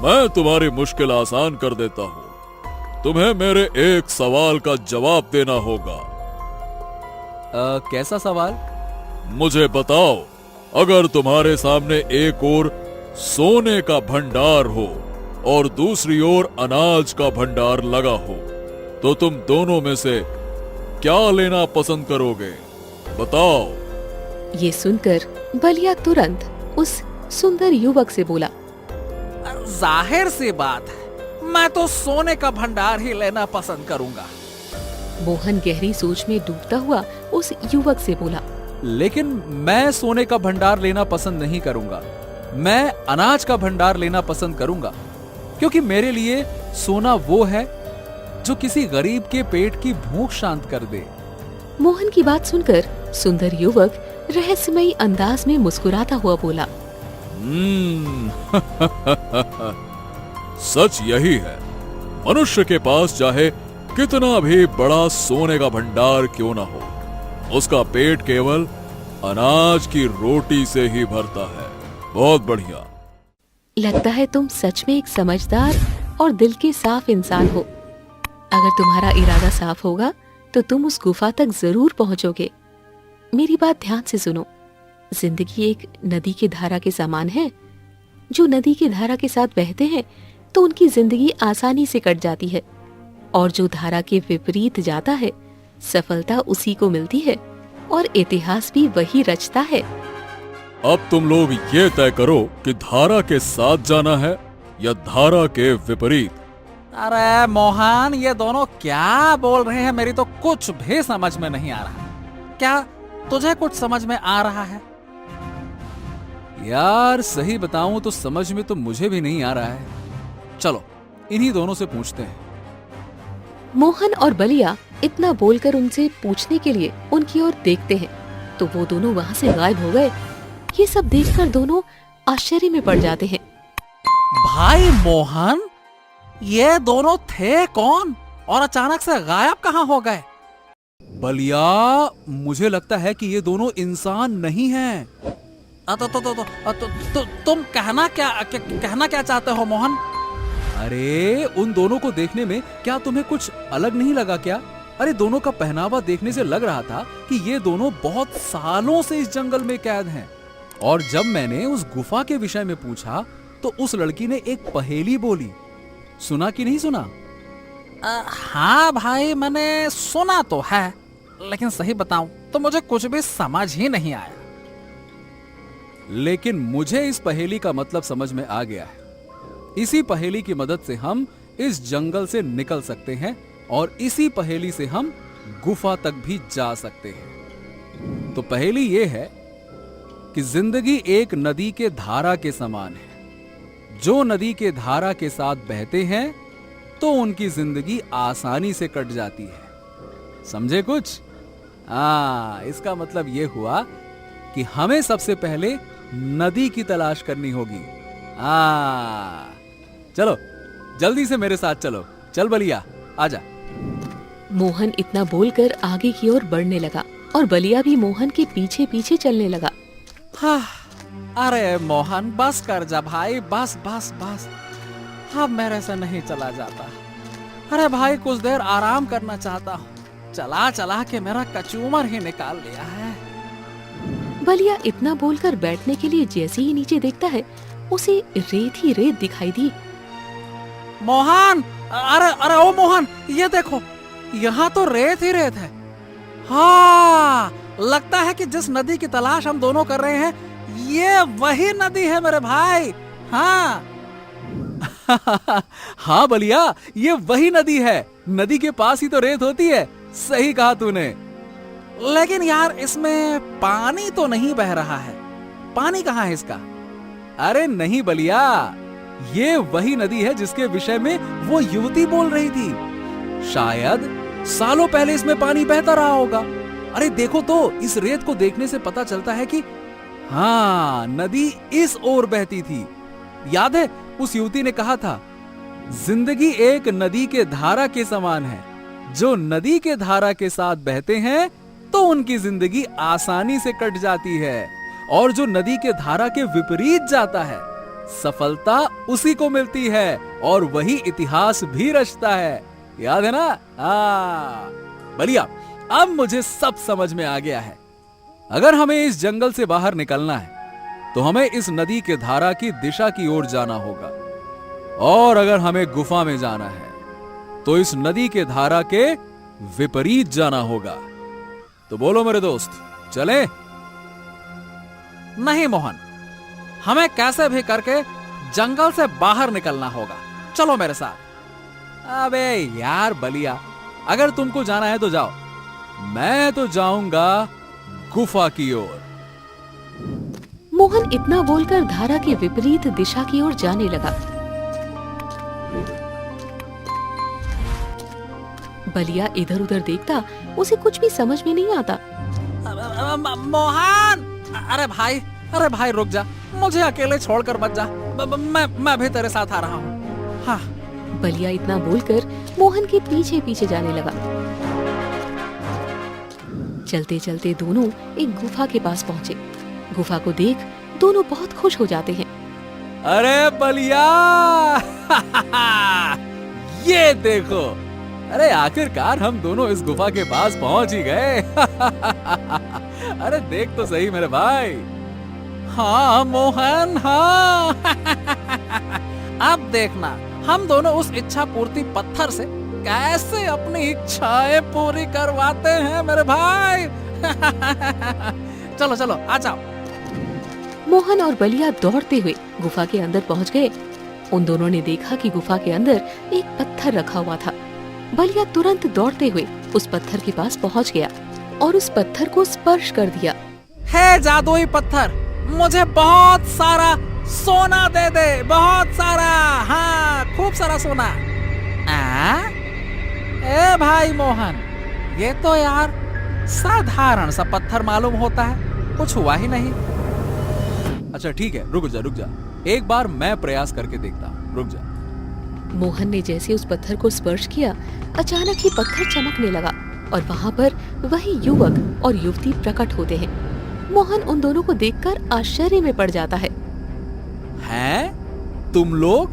मैं तुम्हारी मुश्किल आसान कर देता हूँ। तुम्हें मेरे एक सवाल का जवाब देना होगा।
कैसा सवाल?
मुझे बताओ, अगर तुम्हारे सामने एक ओर सोने का भंडार हो और दूसरी ओर अनाज का भंडार लगा हो, तो तुम दोनों में से क्या लेना पसंद करोगे? बताओ।
ये सुनकर बलिया तुरंत उस सुंदर युवक से बोला,
जाहिर सी बात है, मैं तो सोने का भंडार ही लेना पसंद करूंगा।
मोहन गहरी सोच में डूबता हुआ उस युवक से बोला,
लेकिन मैं सोने का भंडार लेना पसंद नहीं करूंगा। मैं अनाज का भंडार लेना पसंद करूंगा, क्योंकि मेरे लिए सोना वो है जो किसी गरीब के पेट की भूख शांत कर दे।
मोहन की बात सुनकर सुंदर युवक रहस्यमयी अंदाज में मुस्कुराता हुआ बोला,
सच यही है, मनुष्य के पास चाहे कितना भी बड़ा सोने का भंडार क्यों ना हो, उसका पेट केवल अनाज की रोटी से ही भरता है। बहुत बढ़िया।
लगता है तुम सच में एक समझदार और दिल के साफ इंसान हो। अगर तुम्हारा इरादा साफ होगा तो तुम उस गुफा तक जरूर पहुंचोगे। मेरी बात ध्यान से सुनो। जिंदगी एक नदी की धारा के समान है। जो नदी की धारा के साथ बहते हैं तो उनकी जिंदगी आसानी से कट जाती है, और जो धारा के विपरीत जाता है सफलता उसी को मिलती है और इतिहास भी वही रचता है।
अब तुम लोग ये तय करो कि धारा के साथ जाना है या धारा के विपरीत।
अरे मोहन, ये दोनों क्या बोल रहे हैं? मेरी तो कुछ भी समझ में नहीं आ रहा। क्या तुझे कुछ समझ में आ रहा है? यार सही बताऊं तो समझ में तो मुझे भी नहीं आ रहा है। चलो इन्हीं दोनों से पूछते हैं।
मोहन और बलिया इतना बोलकर उनसे पूछने के लिए उनकी ओर देखते हैं तो वो दोनों वहाँ से गायब हो गए। ये सब देखकर दोनों आश्चर्य में पड़ जाते हैं।
भाई मोहन, ये दोनों थे कौन और अचानक से गायब कहाँ हो गए?
बलिया, मुझे लगता है कि ये दोनों इंसान नहीं हैं।
तुम कहना क्या चाहते हो मोहन?
अरे उन दोनों को देखने में क्या तुम्हें कुछ अलग नहीं लगा क्या? अरे दोनों का पहनावा देखने से लग रहा था कि ये दोनों बहुत सालों से इस जंगल में कैद हैं। और जब मैंने उस गुफा के विषय में पूछा तो उस लड़की ने एक पहेली बोली। सुना कि नहीं सुना?
हाँ भाई, मैंने सुना तो है, लेकिन सही बताऊं तो मुझे कुछ भी समझ ही नहीं आया।
लेकिन मुझे इस पहेली का मतलब समझ में आ गया है। इसी पहेली की मदद से हम इस जंगल से निकल सकते हैं और इसी पहेली से हम गुफा तक भी जा सकते हैं। तो पहेली ये है कि जिंदगी एक नदी के धारा के समान है। जो नदी के धारा के साथ बहते हैं तो उनकी जिंदगी आसानी से कट जाती है। समझे कुछ? इसका मतलब ये हुआ कि हमें सबसे पहले नदी की तलाश करनी होगी। चलो जल्दी से मेरे साथ चलो। चल बलिया, आजा।
मोहन इतना बोलकर आगे की ओर बढ़ने लगा और बलिया भी मोहन के पीछे पीछे चलने लगा।
अरे मोहन, बस कर जा भाई, बस बस बस। अब मेरे से नहीं चला जाता। अरे भाई, कुछ देर आराम करना चाहता हूँ। चला चला के मेरा कचूमर ही निकाल लिया है।
बलिया इतना बोलकर बैठने के लिए जैसे ही नीचे देखता है उसे रेत ही रेत दिखाई दी।
मोहन, अरे ओ मोहन, ये देखो, यहाँ तो रेत ही रेत है। हाँ, लगता है कि जिस नदी की तलाश हम दोनों कर रहे हैं ये वही नदी है मेरे भाई। हाँ
हाँ बलिया, ये वही नदी है। नदी के पास ही तो रेत होती है। सही कहा तूने।
लेकिन यार, इसमें पानी तो नहीं बह रहा है। पानी कहाँ है इसका?
अरे नहीं बलिया, ये वही नदी है जिसके विषय में वो युवती बोल रही थी। शायद सालों पहले इसमें पानी बहता रहा होगा। अरे देखो तो, इस रेत को देखने से पता चलता है कि हाँ, नदी इस ओर बहती थी। याद है उस युवती ने कहा था, जिंदगी एक नदी के धारा के समान है। जो नदी के धारा के साथ बहते हैं तो उनकी जिंदगी आसानी से कट जाती है, और जो नदी के धारा के विपरीत जाता है सफलता उसी को मिलती है और वही इतिहास भी रचता है। याद है ना? बलिया, अब मुझे सब समझ में आ गया है। अगर हमें इस जंगल से बाहर निकलना है तो हमें इस नदी के धारा की दिशा की ओर जाना होगा, और अगर हमें गुफा में जाना है तो इस नदी के धारा के विपरीत जाना होगा। तो बोलो मेरे दोस्त, चले? नहीं मोहन, हमें कैसे भी करके जंगल से बाहर निकलना होगा, चलो मेरे साथ। अबे यार बलिया, अगर तुमको जाना है तो जाओ, मैं तो जाऊंगा गुफा की ओर।
मोहन इतना बोलकर धारा के विपरीत दिशा की ओर जाने लगा। बलिया इधर उधर देखता, उसे कुछ भी समझ में नहीं आता।
मोहन, अरे भाई रुक जा, मुझे अकेले छोड़कर मत जा, मैं भी तेरे साथ आ रहा हूँ। हाँ।
बलिया इतना बोलकर मोहन के पीछे पीछे जाने लगा। चलते चलते दोनों एक गुफा के पास पहुँचे। गुफा को देख दोनों बहुत खुश हो जाते हैं।
अरे बलिया, ये देखो, अरे आखिरकार हम दोनों इस गुफा के पास पहुंच ही गए। अरे देख तो सही मेरे भाई। हाँ मोहन, हाँ। अब देखना हम दोनों उस इच्छा पूर्ति पत्थर से कैसे अपनी इच्छाएं पूरी करवाते हैं मेरे भाई। चलो चलो आ जाओ।
मोहन और बलिया दौड़ते हुए गुफा के अंदर पहुंच गए। उन दोनों ने देखा कि गुफा के अंदर एक पत्थर रखा हुआ था। बलिया तुरंत दौड़ते हुए उस पत्थर के पास पहुंच गया और उस पत्थर को स्पर्श कर दिया।
हे जादुई पत्थर, मुझे बहुत सारा सोना दे दे, बहुत सारा, हाँ खूब सारा सोना। ए भाई मोहन, ये तो यार साधारण सा पत्थर मालूम होता है, कुछ हुआ ही नहीं। अच्छा ठीक है, रुक जा, एक बार मैं प्रयास करके देखता हूँ, रुक जा।
मोहन ने जैसे उस पत्थर को स्पर्श किया, अचानक ही पत्थर चमकने लगा और वहाँ पर वही युवक और युवती प्रकट होते हैं। मोहन उन दोनों को देखकर आश्चर्य में पड़ जाता है।
हैं? तुम लोग?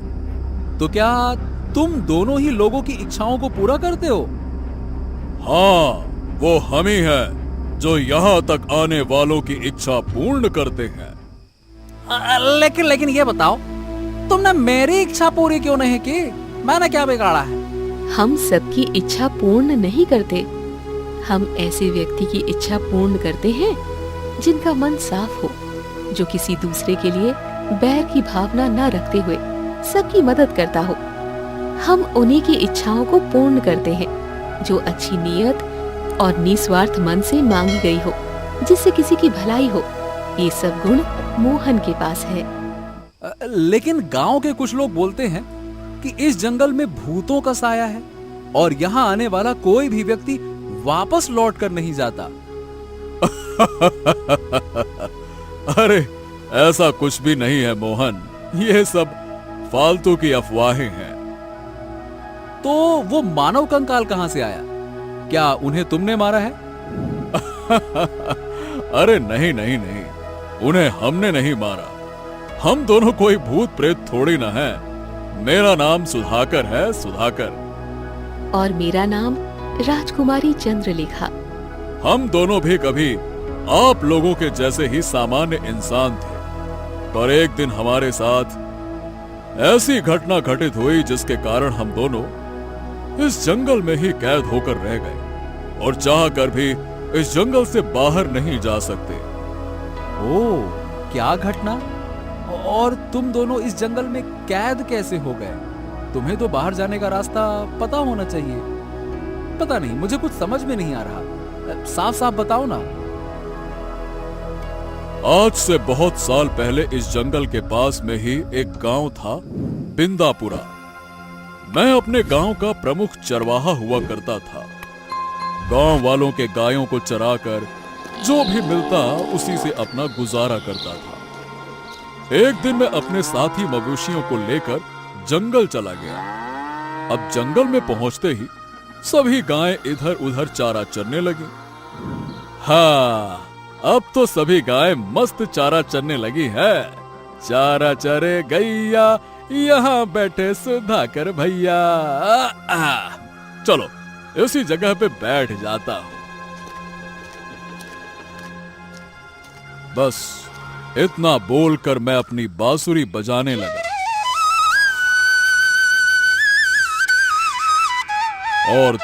तो क्या तुम दोनों ही लोगों की इच्छाओं को पूरा करते हो?
हाँ, वो हम ही हैं जो यहाँ तक आने वालों की इच्छा पूर्ण करते हैं।
लेकिन ये बताओ, तुमने मेरी इच्छा पूरी क्यों नहीं की? मैंने क्या बिगाड़ा है?
हम सबकी इच्छा पूर्ण नहीं करते। हम ऐसे व्यक्ति की इच्छा पूर्ण करते हैं जिनका मन साफ हो, जो किसी दूसरे के लिए बैर की भावना न रखते हुए सबकी मदद करता हो। हम उन्हीं की इच्छाओं को पूर्ण करते हैं जो अच्छी नीयत और निस्वार्थ मन से मांगी गई हो, जिससे किसी की भलाई हो। ये सब गुण मोहन के पास है।
लेकिन गांव के कुछ लोग बोलते हैं कि इस जंगल में भूतों का साया है और यहाँ आने वाला कोई भी व्यक्ति वापस लौट कर नहीं जाता।
अरे ऐसा कुछ भी नहीं है मोहन, ये सब फालतू की अफवाहें हैं।
तो वो मानव कंकाल कहां से आया? क्या उन्हें तुमने मारा है?
अरे नहीं, उन्हें हमने नहीं मारा। हम दोनों कोई भूत प्रेत थोड़ी ना है। मेरा नाम सुधाकर है, सुधाकर।
और मेरा नाम राजकुमारी चंद्रलेखा।
हम दोनों भी कभी आप लोगों के जैसे ही सामान्य इंसान थे, पर एक दिन हमारे साथ ऐसी घटना घटित हुई जिसके कारण हम दोनों इस जंगल में ही कैद होकर रह गए और चाहकर भी इस जंगल से बाहर नहीं जा सकते।
ओह, क्या घटना? और तुम दोनों इस जंगल में कैद कैसे हो गए? तुम्हें तो बाहर जाने का रास्ता पता होना चाहिए। पता नहीं, मुझे कुछ समझ में नहीं आ रहा, साफ साफ बताओ ना।
आज से बहुत साल पहले इस जंगल के पास में ही एक गांव था, बिंदापुरा। मैं अपने गांव का प्रमुख चरवाहा हुआ करता था। गांव वालों के गायों को चराकर जो भी मिलता उसी से अपना गुजारा करता था। एक दिन मैं अपने साथी मवेशियों को लेकर जंगल चला गया। अब जंगल में पहुंचते ही सभी गायें इधर उधर चारा चरने लगी। हाँ, अब तो सभी गायें मस्त चारा चरने लगी है। चारा चरे गैया, यहाँ बैठे सुधाकर भैया। चलो इसी जगह पे बैठ जाता हूं। बस इतना बोलकर मैं अपनी बांसुरी बजाने लगा और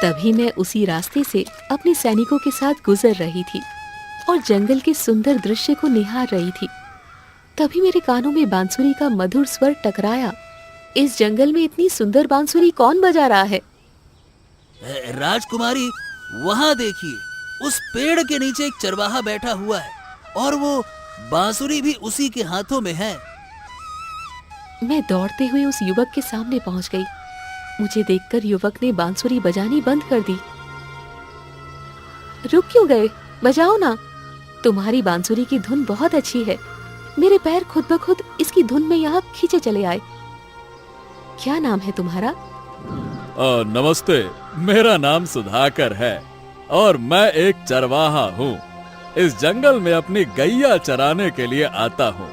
तभी मैं उसी रास्ते से अपने सैनिकों के साथ गुजर रही थी और जंगल के सुंदर दृश्य को निहार रही थी। तभी मेरे कानों में बांसुरी का मधुर स्वर टकराया। इस जंगल में इतनी सुंदर बांसुरी कौन बजा रहा है?
राजकुमारी, वहाँ देखिए, उस पेड़ के नीचे एक चरवाहा बैठा हुआ है और वो बांसुरी भी उसी के हाथों में है।
मैं दौड़ते हुए उस युवक के सामने पहुंच गई। मुझे देखकर युवक ने बांसुरी बजानी बंद कर दी। रुक क्यों गए? बजाओ ना। तुम्हारी बांसुरी की धुन बहुत अच्छी है। मेरे पैर खुद ब खुद इसकी धुन में यहाँ खींचे चले आए। क्या नाम है तुम्हारा?
नमस्ते, मेरा नाम सुधाकर है और मैं एक चरवाहा हूँ। इस जंगल में अपनी गैया चराने के लिए आता हूँ।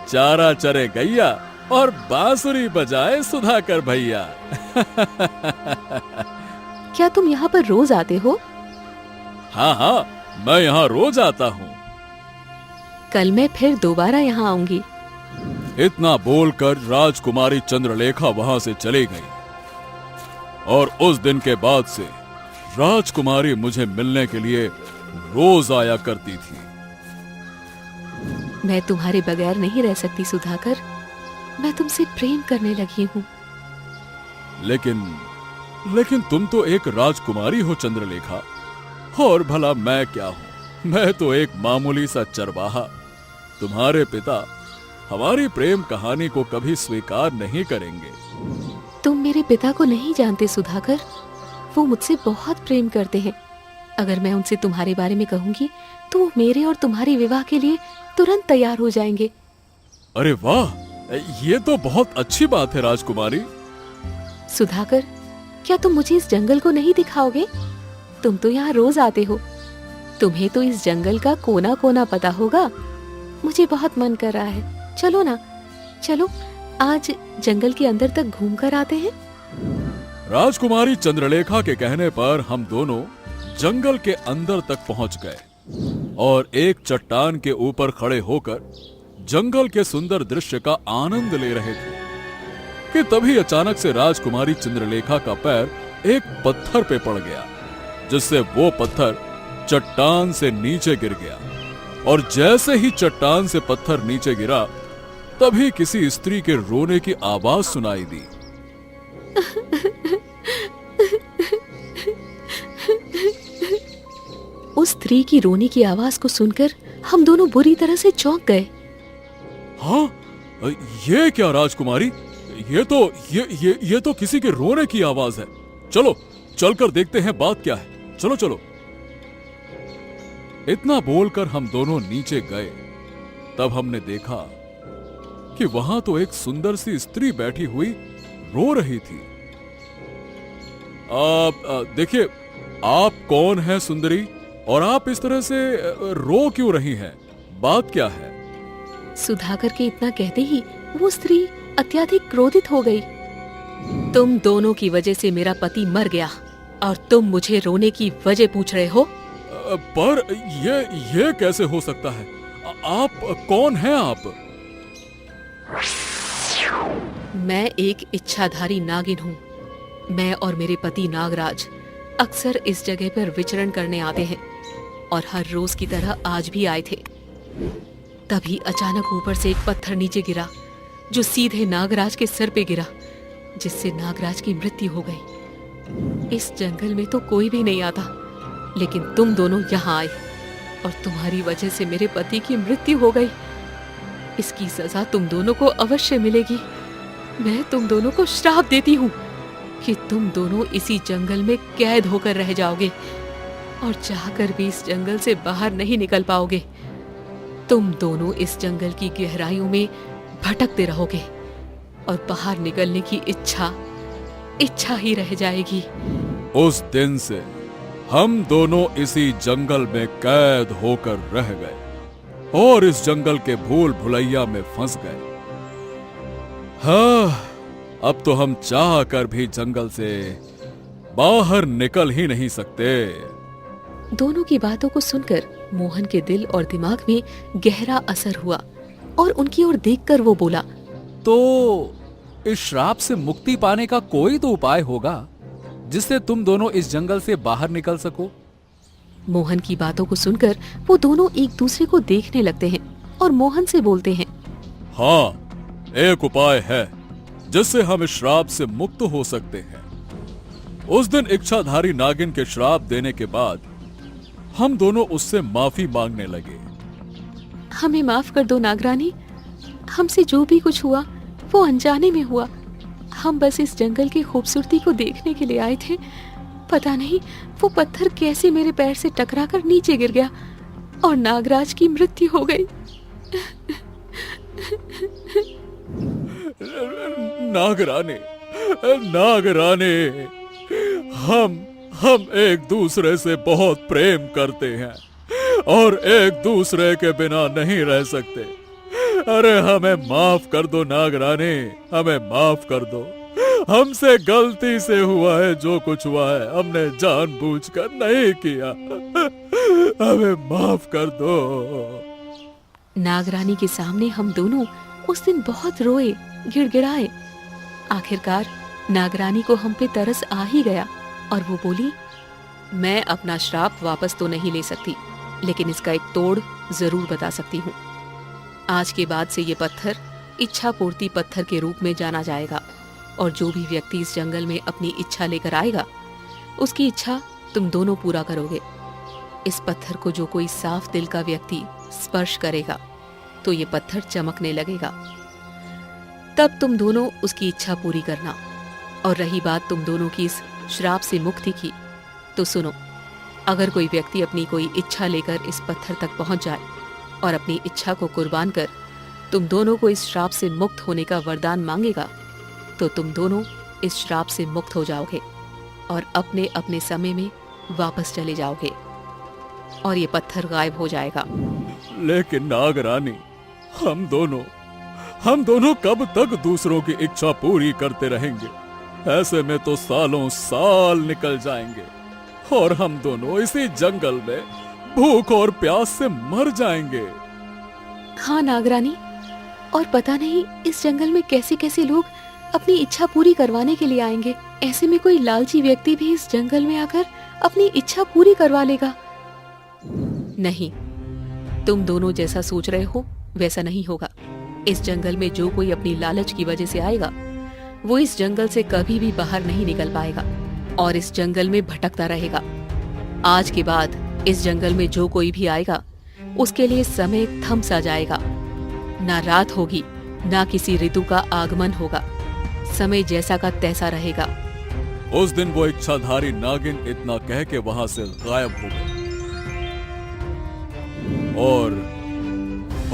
चारा चरे गैया और बांसुरी बजाए सुधाकर भैया।
क्या तुम यहाँ पर रोज आते हो?
हाँ, मैं यहाँ रोज आता हूँ।
कल मैं फिर दोबारा यहाँ आऊंगी।
इतना बोलकर राजकुमारी चंद्रलेखा वहां से चली गई और उस दिन के बाद से राजकुमारी मुझे मिलने के लिए रोज आया करती थी।
मैं तुम्हारे बगैर नहीं रह सकती सुधाकर। मैं तुमसे प्रेम करने लगी हूँ।
लेकिन तुम तो एक राजकुमारी हो चंद्रलेखा, और भला मैं क्या हूँ? मैं तो एक मामूली सा चरवाहा। तुम्हारे पिता हमारी प्रेम कहानी को कभी स्वीकार नहीं करेंगे।
तुम मेरे पिता को नहीं जानते सुधाकर। वो मुझसे बहुत प्रेम करते हैं। अगर मैं उनसे तुम्हारे बारे में कहूंगी तो वो मेरे और तुम्हारे विवाह के लिए तुरंत तैयार हो जाएंगे।
अरे वाह, ये तो बहुत अच्छी बात है राजकुमारी।
सुधाकर, क्या तुम मुझे इस जंगल को नहीं दिखाओगे? तुम तो यहाँ रोज आते हो। तुम्हें तो इस जंगल का कोना कोना पता होगा। मुझे बहुत मन कर रहा है। चलो ना, चलो आज जंगल के अंदर तक घूम कर आते हैं।
राजकुमारी चंद्रलेखा के कहने पर हम दोनों जंगल के अंदर तक पहुंच गए और एक चट्टान के ऊपर खड़े होकर जंगल के सुंदर दृश्य का आनंद ले रहे थे कि तभी अचानक से राजकुमारी चंद्रलेखा का पैर एक पत्थर पे पड़ गया, जिससे वो पत्थर चट्टान से नीचे गिर गया। और जैसे ही चट्टान से पत्थर नीचे गिरा, तभी किसी स्त्री के रोने की आवाज सुनाई दी।
उस स्त्री की रोने की आवाज को सुनकर हम दोनों बुरी तरह से चौंक गए।
हाँ, ये क्या राजकुमारी? ये तो किसी के रोने की आवाज है। चलो चलकर देखते हैं बात क्या है। चलो चलो। इतना बोलकर हम दोनों नीचे गए। तब हमने देखा कि वहां तो एक सुंदर सी स्त्री बैठी हुई रो रही थी। देखिए, आप कौन हैं सुंदरी, और आप इस तरह से रो क्यों रही हैं? बात क्या है?
सुधाकर के इतना कहते ही वो स्त्री अत्यधिक क्रोधित हो गई। तुम दोनों की वजह से मेरा पति मर गया और तुम मुझे रोने की वजह पूछ रहे हो?
पर ये कैसे हो सकता है? आप कौन हैं आप?
मैं एक इच्छाधारी नागिन हूँ। मैं और मेरे पति नागराज अक्सर इस जगह पर विचरण करने आते हैं और हर रोज की तरह आज भी आए थे। तभी अचानक ऊपर से एक पत्थर नीचे गिरा जो सीधे नागराज के सर पे गिरा, जिससे नागराज की मृत्यु हो गई। इस जंगल में तो कोई भी नहीं आता, लेकिन तुम दोनों यहाँ आए और तुम्हारी वजह से मेरे पति की मृत्यु हो गई। इसकी सजा तुम दोनों को अवश्य मिलेगी। मैं तुम दोनों को श्राप देती हूँ कि तुम दोनों इसी जंगल में कैद होकर रह जाओगे और चाहकर भी इस जंगल से बाहर नहीं निकल पाओगे। तुम दोनों इस जंगल की गहराइयों में भटकते रहोगे और बाहर निकलने की इच्छा ही रह जाएगी।
उस दिन से हम दोनों इसी जंगल में कैद होकर रह गए और इस जंगल के भूल भुलैया में फंस गए। हाँ, अब तो हम चाह कर भी जंगल से बाहर निकल ही नहीं सकते।
दोनों की बातों को सुनकर मोहन के दिल और दिमाग में गहरा असर हुआ और उनकी ओर देखकर वो बोला,
तो इस श्राप से मुक्ति पाने का कोई तो उपाय होगा जिससे तुम दोनों इस जंगल से बाहर निकल सको।
मोहन की बातों को सुनकर वो दोनों एक दूसरे को देखने लगते हैं और मोहन से बोलते हैं,
हाँ, एक उपाय है जिससे हम इस श्राप से मुक्त हो सकते हैं। उस दिन इच्छाधारी नागिन के श्राप देने के बाद हम दोनों उससे माफी मांगने लगे।
हमें माफ कर दो नागरानी, हमसे जो भी कुछ हुआ वो अनजाने में हुआ। हम बस इस जंगल की खूबसूरती को देखने के लिए आए थे। पता नहीं वो पत्थर कैसे मेरे पैर से टकराकर नीचे गिर गया और नागराज की मृत्यु हो गई।
नागरानी, नागरानी, हम एक दूसरे से बहुत प्रेम करते हैं और एक दूसरे के बिना नहीं रह सकते। अरे हमें माफ कर दो नागरानी, हमें माफ कर दो। हमसे गलती से हुआ है जो कुछ हुआ है, हमने जानबूझकर नहीं किया। हमें माफ कर दो।
नागरानी के सामने हम दोनों उस दिन बहुत रोए, गिड़गिड़ाए। आखिरकार नागरानी को हम पे तरस आ ही गया और वो बोली, मैं अपना श्राप वापस तो नहीं ले सकती, लेकिन इसका एक तोड़ जरूर बता सकती हूँ। आज के बाद से ये पत्थर इच्छा पूर्ति पत्थर के रूप में जाना जाएगा और जो भी व्यक्ति इस जंगल में अपनी इच्छा लेकर आएगा उसकी इच्छा तुम दोनों पूरा करोगे। इस पत्थर को जो कोई साफ दिल का व्यक्ति स्पर्श करेगा तो ये पत्थर चमकने लगेगा। तब तुम दोनों उसकी इच्छा पूरी करना। और रही बात तुम दोनों की इस श्राप से मुक्ति की, तो सुनो, अगर कोई व्यक्ति अपनी कोई इच्छा लेकर इस पत्थर तक पहुंच जाए और अपनी इच्छा को कुर्बान कर तुम दोनों को इस श्राप से मुक्त होने का वरदान मांगेगा, तो तुम दोनों इस श्राप से मुक्त हो जाओगे और अपने अपने समय में वापस चले जाओगे और ये पत्थर गायब हो जाएगा।
लेकिन नागरानी, हम दोनों कब तक दूसरों की इच्छा पूरी करते रहेंगे? ऐसे में तो सालों साल निकल जाएंगे और हम दोनों इसी जंगल में भूख और प्यास से मर जाएंगे।
हाँ नागरानी, और पता नहीं इस जंगल में कैसे कैसे लोग अपनी इच्छा पूरी करवाने के लिए आएंगे। ऐसे में कोई लालची व्यक्ति भी इस जंगल में आकर अपनी इच्छा पूरी करवा लेगा। नहीं, तुम दोनों जैसा सोच रहे हो वैसा नहीं होगा। इस जंगल में जो कोई अपनी लालच की वजह से आएगा वो इस जंगल से कभी भी बाहर नहीं निकल पाएगा और इस जंगल में भटकता रहेगा। आज के बाद इस जंगल में जो कोई भी आएगा उसके लिए समय थम सा जाएगा। ना रात होगी, ना किसी ऋतु का आगमन होगा। समय जैसा का तैसा रहेगा।
उस दिन वो इच्छाधारी नागिन इतना कह के वहां से गायब हो गई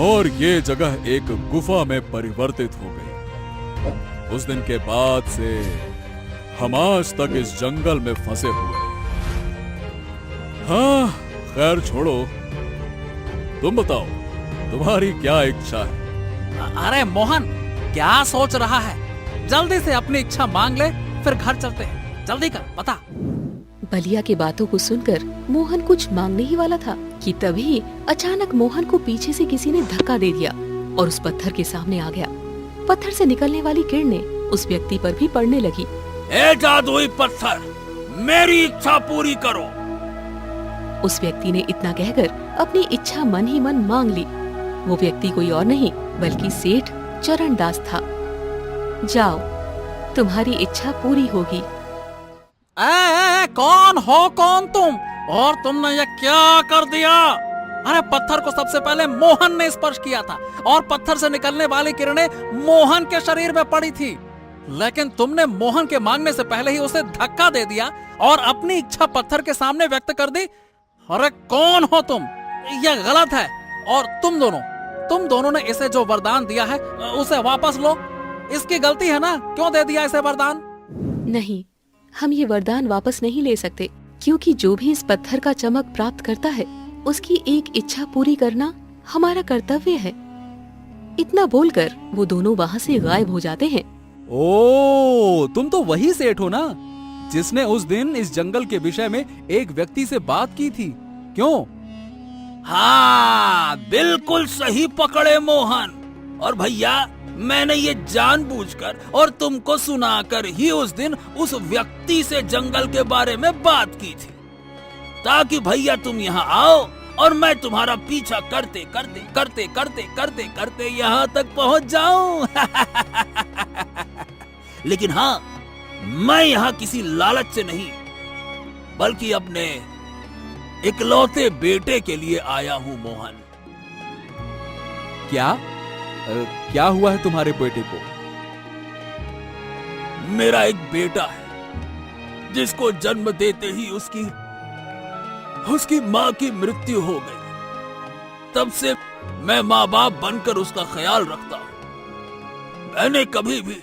और ये जगह एक गुफा में परिवर्तित हो गई। उस दिन के बाद से हम आज तक इस जंगल में फंसे हुए हैं। हाँ, खैर छोड़ो, तुम बताओ तुम्हारी क्या इच्छा है?
अरे मोहन, क्या सोच रहा है? जल्दी से अपनी इच्छा मांग ले, फिर घर चलते हैं। जल्दी कर, बता।
बलिया की बातों को सुनकर मोहन कुछ मांगने ही वाला था कि तभी अचानक मोहन को पीछे से किसी ने धक्का दे दिया और उस पत्थर के सामने आ गया। पत्थर से निकलने वाली किरणें उस व्यक्ति पर भी पड़ने लगी।
ए जादुई पत्थर, मेरी इच्छा पूरी करो।
उस व्यक्ति ने इतना कहकर अपनी इच्छा मन ही मन मांग ली। वो व्यक्ति कोई और नहीं बल्कि सेठ चरणदास था। जाओ, तुम्हारी इच्छा पूरी होगी।
कौन हो कौन तुम? और तुमने ये क्या कर दिया? अरे पत्थर को सबसे पहले मोहन ने स्पर्श किया था और पत्थर से निकलने वाली किरणें मोहन के शरीर में पड़ी थी, लेकिन तुमने मोहन के मांगने से पहले ही उसे धक्का दे दिया और अपनी इच्छा पत्थर के सामने व्यक्त कर दी। अरे कौन हो तुम? यह गलत है। और तुम दोनों ने इसे जो वरदान दिया है उसे वापस लो। इसकी गलती है ना, क्यों दे दिया इसे वरदान?
नहीं, हम ये वरदान वापस नहीं ले सकते, क्योंकि जो भी इस पत्थर का चमक प्राप्त करता है उसकी एक इच्छा पूरी करना हमारा कर्तव्य है। इतना बोलकर वो दोनों वहाँ से गायब हो जाते हैं।
ओ, तुम तो वही सेठ हो ना जिसने उस दिन इस जंगल के विषय में एक व्यक्ति से बात की थी, क्यों?
हाँ, बिल्कुल सही पकड़े मोहन। और भैया, मैंने ये जानबूझकर और तुमको सुनाकर ही उस दिन उस व्यक्ति से जंगल के बारे में बात की थी, ताकि भैया तुम यहाँ आओ और मैं तुम्हारा पीछा करते करते करते करते करते करते यहाँ तक पहुँच जाऊं। लेकिन हाँ, मैं यहाँ किसी लालच से नहीं, बल्कि अपने इकलौते बेटे के लिए आया हूँ मोहन।
क्या हुआ है तुम्हारे बेटे को?
मेरा एक बेटा है जिसको जन्म देते ही उसकी माँ की मृत्यु हो गई। तब से मैं माँ बाप बनकर उसका ख्याल रखता हूँ। मैंने कभी भी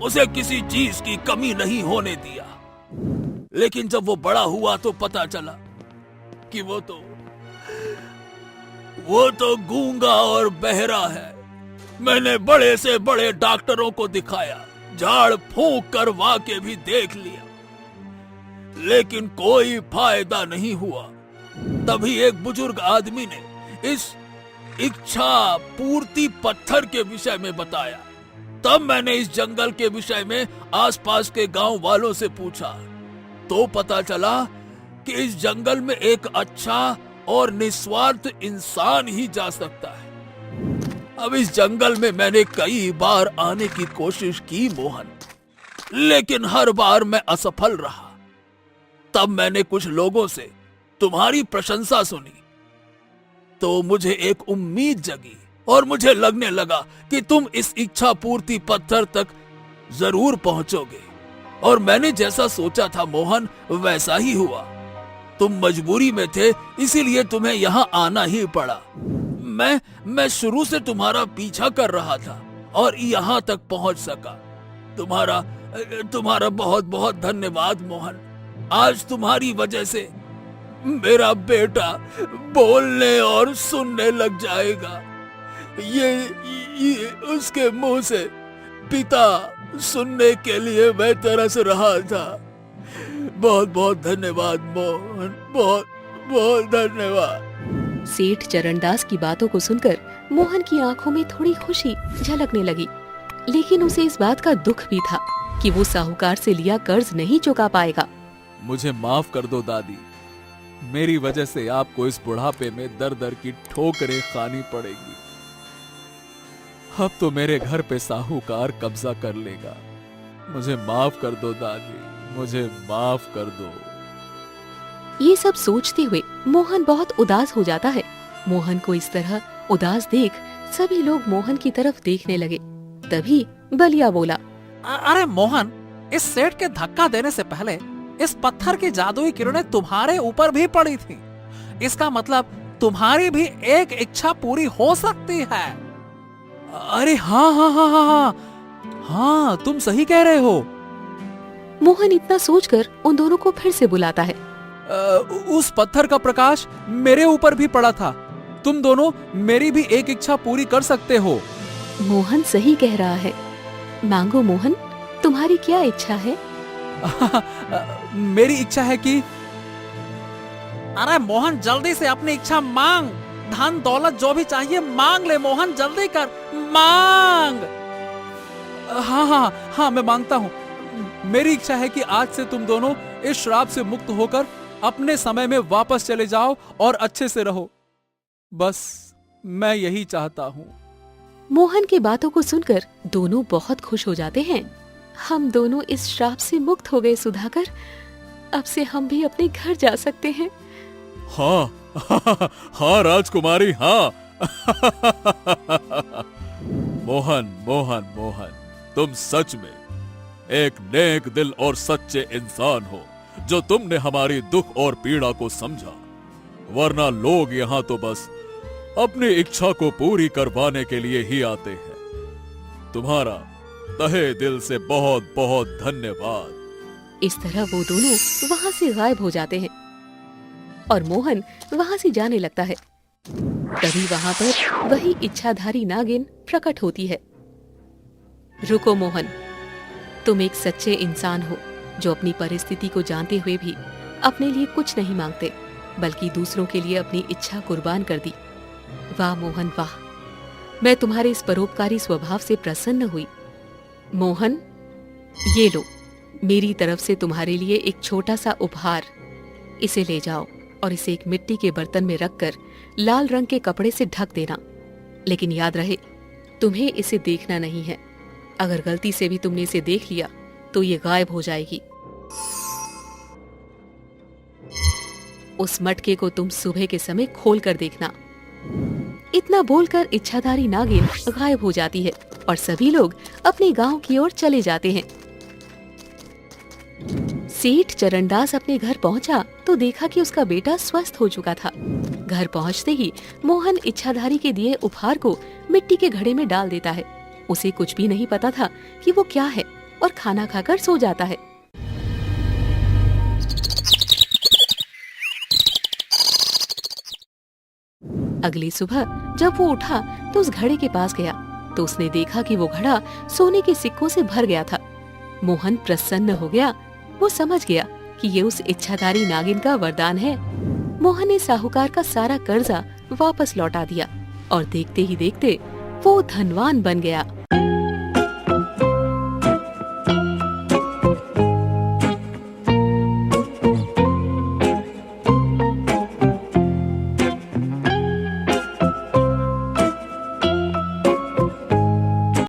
उसे किसी चीज की कमी नहीं होने दिया। लेकिन जब वो बड़ा हुआ तो पता चला कि वो तो गूंगा और बहरा है। मैंने बड़े से बड़े डॉक्टरों को दिखाया, झाड़ फूंक करवा के भी देख लिया, लेकिन कोई फायदा नहीं हुआ। तभी एक बुजुर्ग आदमी ने इस इच्छा पूर्ति पत्थर के विषय में बताया। तब मैंने इस जंगल के विषय में आसपास के गांव वालों से पूछा, तो पता चला कि इस जंगल में एक अच्छा और निस्वार्थ इंसान ही जा सकता है। अब इस जंगल में मैंने कई बार आने की कोशिश की मोहन, लेकिन हर बार मैं असफल रहा। तब मैंने कुछ लोगों से तुम्हारी प्रशंसा सुनी, तो मुझे एक उम्मीद जगी और मुझे लगने लगा कि तुम इस इच्छा पूर्ति पत्थर तक जरूर पहुंचोगे। और मैंने जैसा सोचा था मोहन, वैसा ही हुआ। तुम मजबूरी में थे, इसीलिए तुम्हें यहाँ आना ही पड़ा। मैं शुरू से तुम्हारा पीछा कर रहा था और यहाँ तक पहुंच सका। तुम्हारा बहुत बहुत धन्यवाद मोहन। आज तुम्हारी वजह से मेरा बेटा बोलने और सुनने लग जाएगा। ये उसके मुंह से पिता सुनने के लिए मैं तरस रहा था। बहुत बहुत धन्यवाद मोहन, बहुत बहुत धन्यवाद।
सेठ चरणदास की बातों को सुनकर मोहन की आंखों में थोड़ी खुशी झलकने लगी, लेकिन उसे इस बात का दुख भी था कि वो साहूकार से लिया कर्ज नहीं चुका पाएगा।
मुझे माफ कर दो दादी, मेरी वजह से आपको इस बुढ़ापे में दर दर की ठोकरें खानी पड़ेगी। अब तो मेरे घर पे साहूकार कब्जा कर लेगा। मुझे माफ कर दो दादी, मुझे माफ कर दो।
ये सब सोचते हुए मोहन बहुत उदास हो जाता है। मोहन को इस तरह उदास देख सभी लोग मोहन की तरफ देखने लगे। तभी बलिया बोला,
अरे मोहन, इस सेठ के धक्का देने से पहले इस पत्थर की जादुई किरणें तुम्हारे ऊपर भी पड़ी थी। इसका मतलब तुम्हारी भी एक इच्छा पूरी हो सकती है।
अरे हाँ हाँ हाँ हाँ हाँ हाँ, तुम सही कह रहे हो।
मोहन इतना सोचकर उन दोनों को फिर से बुलाता है।
उस पत्थर का प्रकाश मेरे ऊपर भी पड़ा था। तुम दोनों मेरी भी एक इच्छा पूरी कर सकते हो।
मोहन सही कह रहा है। मांगो मोहन, तुम्हारी क्या इच्छा है?
मेरी इच्छा है कि
अरे मोहन, जल्दी से अपनी इच्छा मांग। धन दौलत जो भी चाहिए मांग ले मोहन, जल्दी कर, मांग।
हाँ हाँ हाँ, मैं मांगता हूँ। मेरी इच्छा है कि आज से तुम दोनों इस श्राप से मुक्त होकर अपने समय में वापस चले जाओ और अच्छे से रहो। बस मैं यही चाहता हूँ।
मोहन की बातों को सुनकर दोनों बहुत खुश हो जाते हैं। हम दोनों इस श्राप से मुक्त हो गए सुधाकर। अब से हम भी अपने घर जा सकते हैं।
हाँ हाँ राजकुमारी, हाँ। मोहन मोहन मोहन, तुम सच में एक नेक दिल और सच्चे इंसान हो, जो तुमने हमारी दुख और पीड़ा को समझा। वरना लोग यहाँ तो बस अपनी इच्छा को पूरी करवाने के लिए ही आते हैं। तुम्हारा तहे दिल से बहुत बहुत धन्यवाद।
इस तरह वो दोनों वहाँ से गायब हो जाते हैं और मोहन वहाँ से जाने लगता है। तभी वहाँ पर वही इच्छाधारी नागिन प्रकट होती है। रुको मोहन, तुम एक सच्चे इंसान हो जो अपनी परिस्थिति को जानते हुए भी अपने लिए कुछ नहीं मांगते। बल्कि दूसरों के लिए अपनी इच्छा कुर्बान कर दी। वाह मोहन वाह, मैं तुम्हारे इस परोपकारी स्वभाव से प्रसन्न हुई। मोहन, ये लो, मेरी तरफ से तुम्हारे लिए एक छोटा सा उपहार। इसे ले जाओ और इसे एक मिट्टी के बर्तन में रखकर लाल रंग के कपड़े से ढक देना। लेकिन याद रहे, तुम्हें इसे देखना नहीं है। अगर गलती से भी तुमने इसे देख लिया तो ये गायब हो जाएगी। उस मटके को तुम सुबह के समय खोल कर देखना। इतना बोलकर इच्छाधारी नागिन गायब हो जाती है और सभी लोग अपने गांव की ओर चले जाते हैं। सेठ चरणदास अपने घर पहुंचा तो देखा कि उसका बेटा स्वस्थ हो चुका था। घर पहुंचते ही मोहन इच्छाधारी के दिए उपहार को मिट्टी के घड़े में डाल देता है। उसे कुछ भी नहीं पता था कि वो क्या है और खाना खाकर सो जाता है। अगली सुबह जब वो उठा तो उस घड़े के पास गया तो उसने देखा कि वो घड़ा सोने के सिक्कों से भर गया था। मोहन प्रसन्न हो गया। वो समझ गया कि ये उस इच्छाधारी नागिन का वरदान है। मोहन ने साहूकार का सारा कर्जा वापस लौटा दिया और देखते ही देखते वो धनवान बन गया।